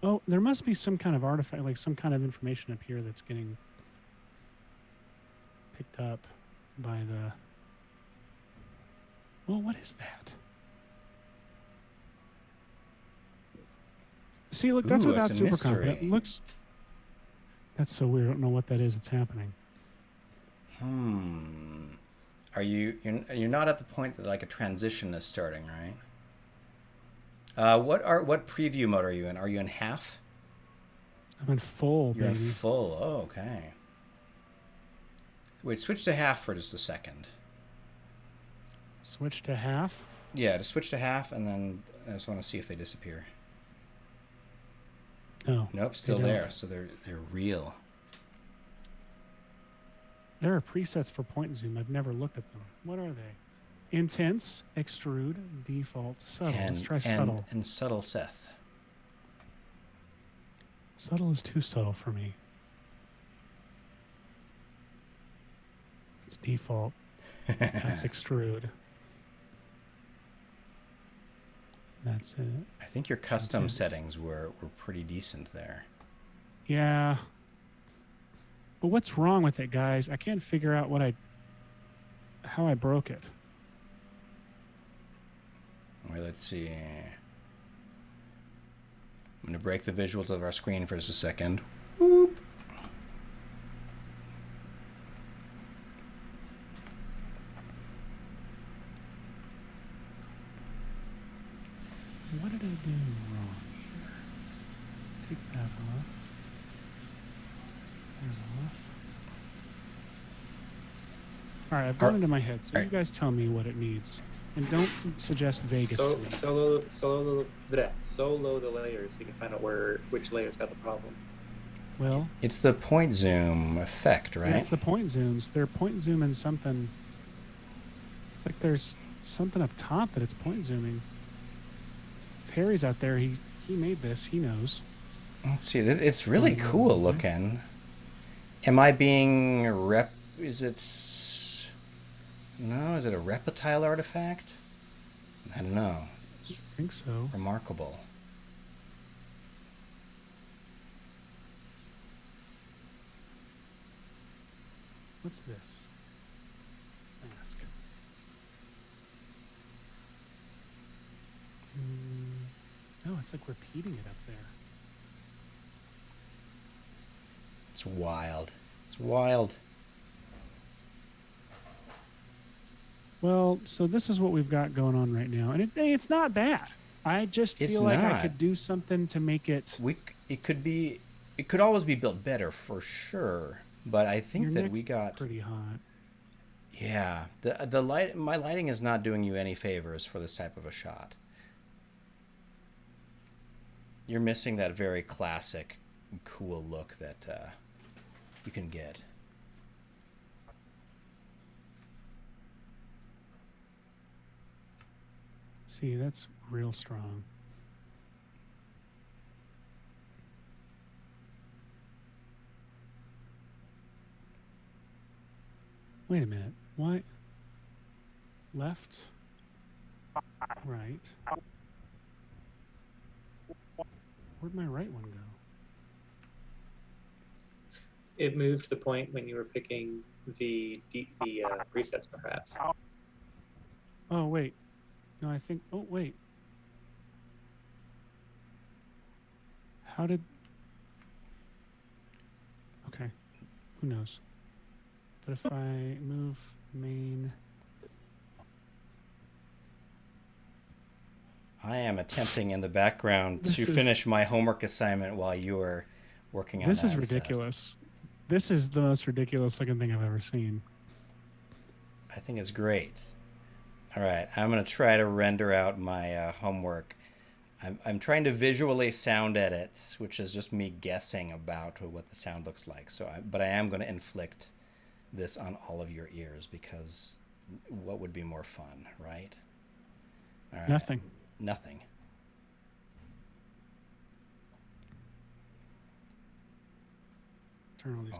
Oh, there must be some kind of artifact, like some kind of information up here that's getting picked up by the... Well, what is that? See, look, that's Ooh, without it's a Supercomp. mystery. It looks... That's so weird. I don't know what that is that's happening. Are you're not at the point that like a transition is starting, right? What preview mode are you in? Are you in half? I'm in full, You're baby. in full. Oh, okay. Wait, switch to half for just a second. Switch to half. Yeah, just switch to half, and then I just want to see if they disappear. Oh, Nope, still don't. there. So they're real. There are presets for point and zoom. I've never looked at them. What are they? Intense, extrude, default, subtle. Let's try subtle. And subtle, Seth. Subtle is too subtle for me. It's default. That's extrude. That's it. I think your custom Intense. settings were pretty decent there. Yeah. But what's wrong with it, guys? I can't figure out how I broke it. Well, let's see. I'm going to break the visuals of our screen for just a second. Whoop. All right, I've gone into my head, so you guys tell me what it needs. And don't suggest Vegas to me. Solo the layers so you can find out which layers got the problem. Well, it's the point zoom effect, right? Yeah, it's the point zooms. They're point zooming something. It's like there's something up top that it's point zooming. Perry's out there. He made this. He knows. Let's see. It's really cool looking. Am I being Is it? No. Is it a reptile artifact? I don't know. I think so. Remarkable. What's this? Mask. No, it's like repeating it up there. It's wild. It's wild. Well, so this is what we've got going on right now, and it's not bad. I just feel like I could do something to make it. It could always be built better for sure, but I think that we got pretty hot. Yeah, the light. My lighting is not doing you any favors for this type of a shot. You're missing that very classic, cool look that you can get. See, that's real strong. Wait a minute. Why? Left? Right? Where'd my right one go? It moved the point when you were picking the presets, perhaps. Oh, wait. No, I think... Oh, wait. How did... Okay. Who knows? But if I move main... I am attempting in the background to finish my homework assignment while you are working on this that. This is ridiculous. This is the most ridiculous looking thing I've ever seen. I think it's great. All right, I'm going to try to render out my homework. I'm trying to visually sound edit, which is just me guessing about what the sound looks like. But I am going to inflict this on all of your ears because what would be more fun, right? All right. Nothing. Turn all these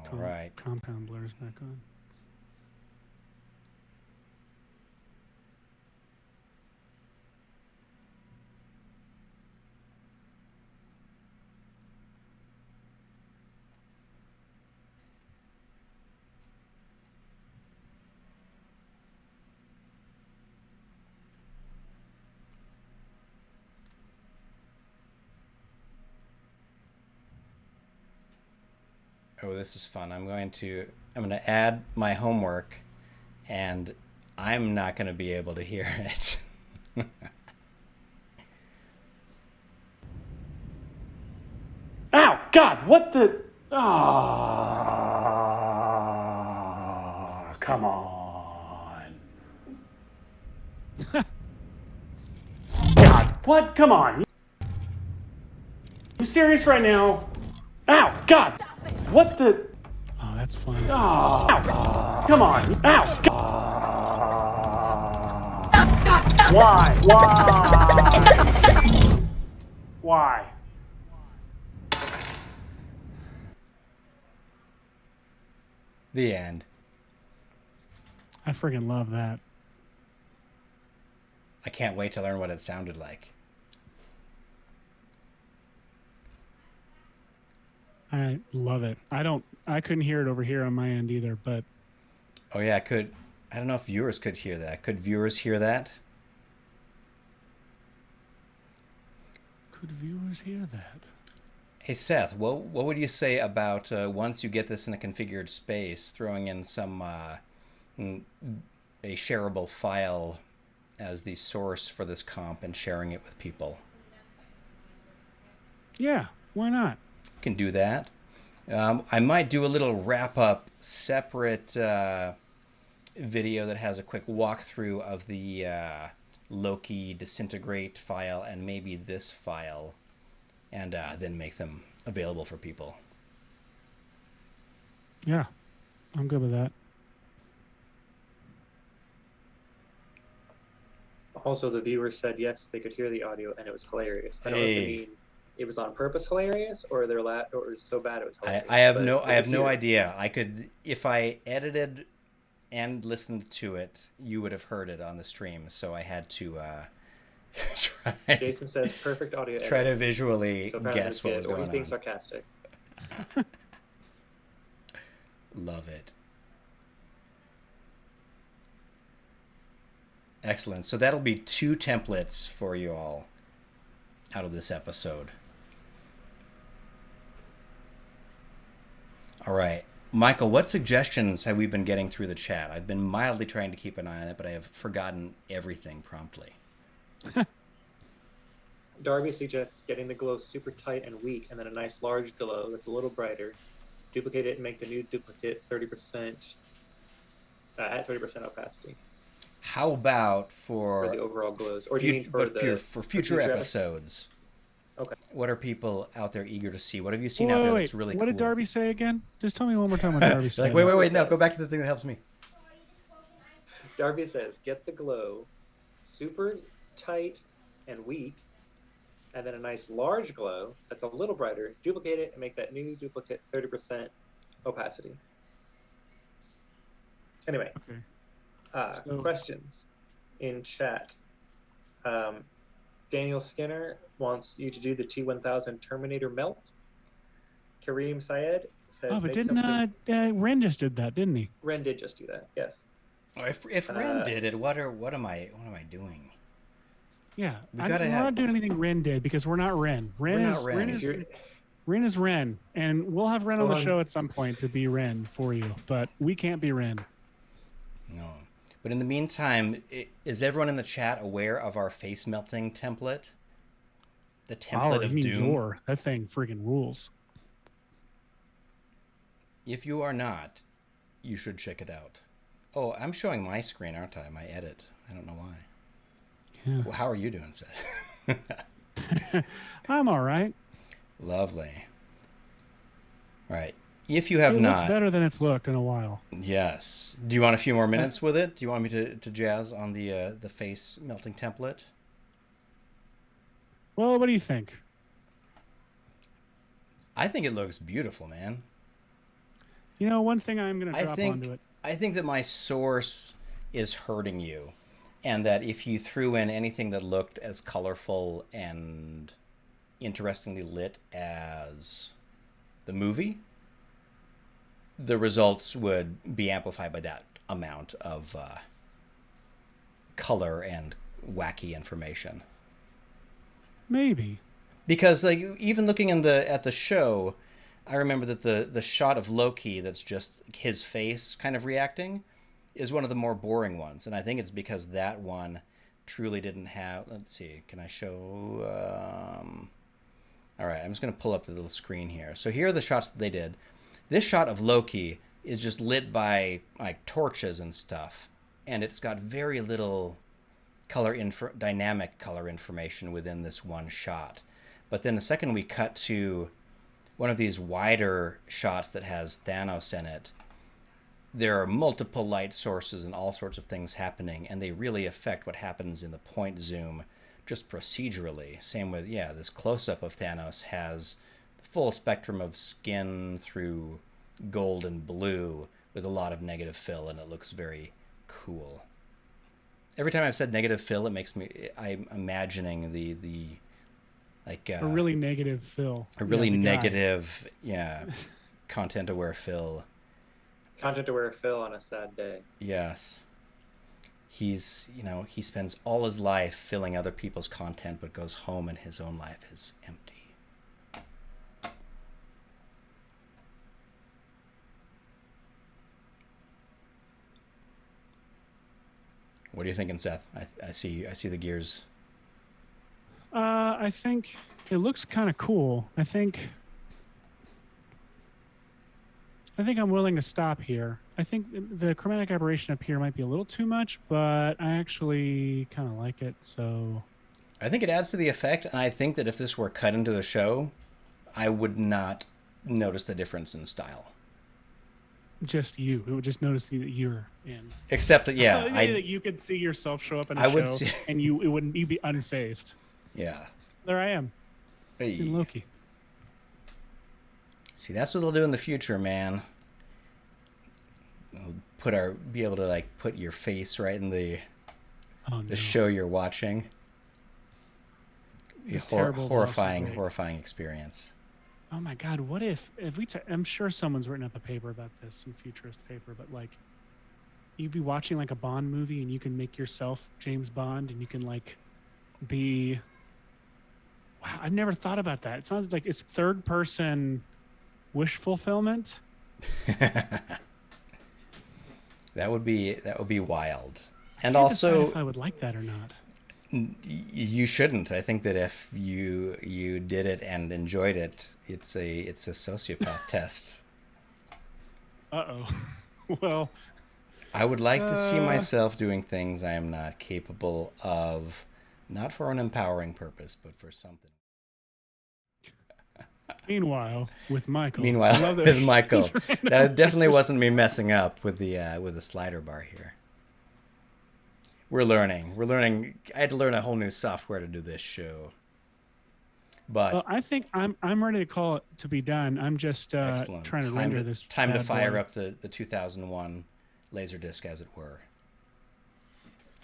compound blurs back on. Oh, this is fun. I'm going to add my homework, and I'm not going to be able to hear it. Ow! God, what the... Oh, come on. God, what? Come on. You serious right now? Ow! God! What the... Oh, that's fun. Oh, ow, come on. Ow! Why? Why? The end. I friggin' love that. I can't wait to learn what it sounded like. I love it. I couldn't hear it over here on my end either, but... Oh yeah, I don't know if viewers could hear that. Could viewers hear that? Could viewers hear that? Hey Seth, what would you say about once you get this in a configured space, throwing in some a shareable file as the source for this comp and sharing it with people? Yeah, why not? Can do that. I might do a little wrap up separate video that has a quick walkthrough of the Loki disintegrate file and maybe this file, and then make them available for people. Yeah, I'm good with that. Also, the viewers said yes, they could hear the audio, and it was hilarious. I don't know if they mean it was on purpose hilarious, or or it was so bad it was hilarious. I have no idea. I could, if I edited and listened to it, you would have heard it on the stream. So I had to try. Jason says perfect audio. Try to visually guess what was going on. Or he's being sarcastic. Love it. Excellent. So that'll be 2 templates for you all out of this episode. All right. Michael, what suggestions have we been getting through the chat? I've been mildly trying to keep an eye on it, but I have forgotten everything promptly. Darby suggests getting the glow super tight and weak, and then a nice large glow that's a little brighter. Duplicate it and make the new duplicate 30% at 30% opacity. How about for the overall glows, or do you mean for future episodes? Okay. What are people out there eager to see? What have you seen out there that's really cool? What did Darby say again? Just tell me one more time what Darby said. Like, wait, no, go back to the thing that helps me. Darby says, get the glow super tight and weak, and then a nice large glow that's a little brighter. Duplicate it and make that new duplicate 30% opacity. Anyway. Okay. Questions in chat. Daniel Skinner wants you to do the T1000 Terminator melt. Kareem Syed says, oh, but didn't Ren just did that, didn't he? Ren did just do that, yes. Oh, if Ren did it, what am I doing? Yeah, we're not doing anything Ren did because we're not Ren. Ren is Ren, and we'll have Ren on the show at some point to be Ren for you, but we can't be Ren. No. But in the meantime, is everyone in the chat aware of our face melting template? The template of Doom? That thing freaking rules. If you are not, you should check it out. Oh, I'm showing my screen, aren't I? My edit. I don't know why. Yeah. Well, how are you doing, Seth? I'm all right. Lovely. All right. If you have not... It looks better than it's looked in a while. Yes. Do you want a few more minutes with it? Do you want me to jazz on the face melting template? Well, what do you think? I think it looks beautiful, man. You know, one thing I'm going to drop onto it. I think that my source is hurting you, and that if you threw in anything that looked as colorful and interestingly lit as the movie, the results would be amplified by that amount of color and wacky information. Maybe. Because like even looking at the show, I remember that the shot of Loki that's just his face kind of reacting is one of the more boring ones. And I think it's because that one truly didn't have... Let's see. Can I show... All right, I'm just going to pull up the little screen here. So here are the shots that they did. This shot of Loki is just lit by like torches and stuff, and it's got very little dynamic color information within this one shot. But then the second we cut to one of these wider shots that has Thanos in it, there are multiple light sources and all sorts of things happening, and they really affect what happens in the point zoom just procedurally. Same with, this close-up of Thanos has full spectrum of skin through gold and blue with a lot of negative fill, and it looks very cool. Every time I've said negative fill, it makes me... I'm imagining the like... a really negative fill. A really negative, content-aware fill. Content-aware fill on a sad day. Yes. He's, he spends all his life filling other people's content, but goes home and his own life is empty. What are you thinking, Seth? I see the gears. I think it looks kind of cool. I think I think I'm willing to stop here. I think the chromatic aberration up here might be a little too much, but I actually kind of like it. So I think it adds to the effect, and I think that if this were cut into the show, I would not notice the difference in style. just you, it would just notice that you're in. Except that, yeah, That you could see yourself show up in a I show, would see, and you'd be unfazed. yeah. There I am Hey. in Loki. See, that's what they'll do in the future, man. We'll be able to like put your face right in the show you're watching. It's terrible, horrifying experience. Oh my God! What if I'm sure someone's written up a paper about this, some futurist paper, but like, you'd be watching like a Bond movie, and you can make yourself James Bond, and you can like be. Wow, I've never thought about that. It sounds like it's third person wish fulfillment. That would be wild. And I can't also, decide if I would like that or not. You shouldn't. I think that if you did it and enjoyed it, it's a sociopath test. Uh-oh. Well, I would like to see myself doing things I am not capable of, not for an empowering purpose, but for something. Meanwhile, with Michael. With Michael, that definitely wasn't me messing up with the slider bar here. We're learning. I had to learn a whole new software to do this show. But well, I think I'm ready to call it to be done. I'm just trying to render this. Time to fire up the 2001 Laserdisc, as it were.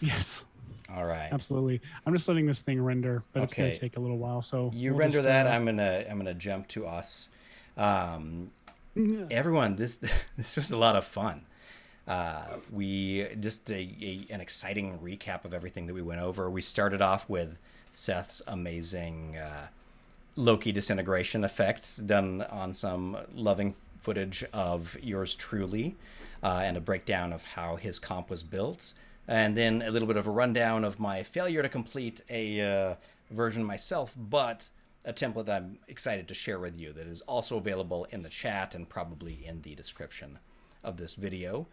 Yes. All right. Absolutely. I'm just letting this thing render, but it's going to take a little while. So you render that. I'm gonna jump to us. Everyone, this was a lot of fun. We just an exciting recap of everything that we went over. We started off with Seth's amazing Loki disintegration effect done on some loving footage of yours truly, and a breakdown of how his comp was built. And then a little bit of a rundown of my failure to complete a version myself, but a template I'm excited to share with you that is also available in the chat and probably in the description of this video.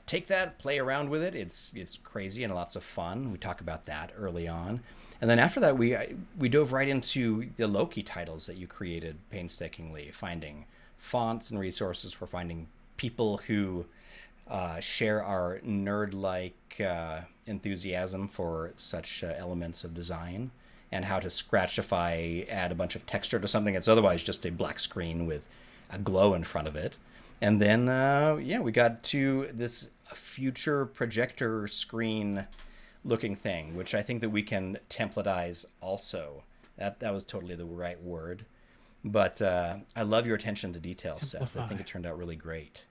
Take that, play around with it. It's crazy and lots of fun. We talk about that early on. And then after that, we dove right into the Loki titles that you created painstakingly, finding fonts and resources for finding people who share our nerd-like enthusiasm for such elements of design, and how to scratchify, add a bunch of texture to something that's otherwise just a black screen with a glow in front of it. And then, we got to this future projector screen looking thing, which I think that we can templatize also. That was totally the right word. But I love your attention to detail, Seth. I think it turned out really great.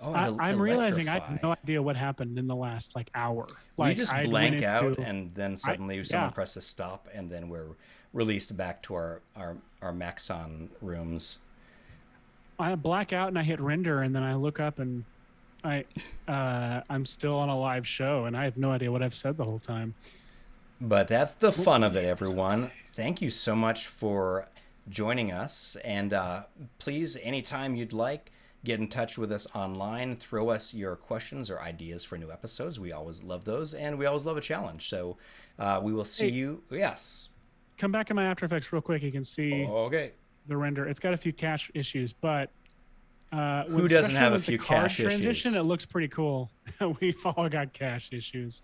Oh, I'm realizing I have no idea what happened in the last hour. We just blank out, and then suddenly someone presses stop, and then we're released back to our Maxon rooms. I black out and I hit render, and then I look up and I'm still on a live show, and I have no idea what I've said the whole time. But that's the fun of it, everyone. Thank you so much for joining us, and please, anytime you'd like, get in touch with us online. Throw us your questions or ideas for new episodes. We always love those, and we always love a challenge. So we will see you. Yes. Come back in my After Effects real quick. You can see the render. It's got a few cache issues, but who doesn't have a few cache transition, issues? It looks pretty cool. We've all got cache issues.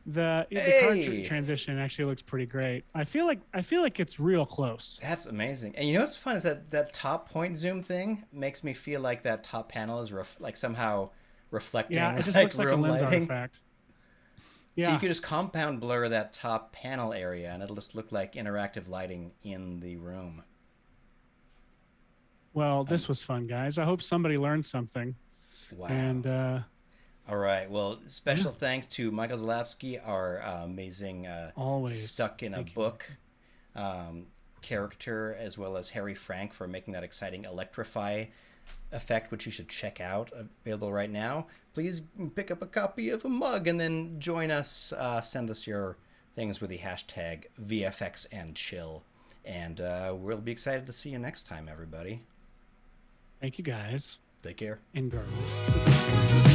The card transition actually looks pretty great. I feel like it's real close. That's amazing. And you know what's fun is that top point zoom thing makes me feel like that top panel is somehow reflecting. Yeah, it just like looks like a lens artifact. Yeah. So you could just compound blur that top panel area, and it'll just look like interactive lighting in the room. Well, this was fun, guys. I hope somebody learned something. Wow. And all right. Well, special thanks to Michael Zalapsky, our amazing always stuck in a book character, as well as Harry Frank for making that exciting Electrify effect, which you should check out, available right now. Please pick up a copy of a mug and then join us. Send us your things with the hashtag VFXandChill. And we'll be excited to see you next time, everybody. Thank you, guys. Take care. and gargles.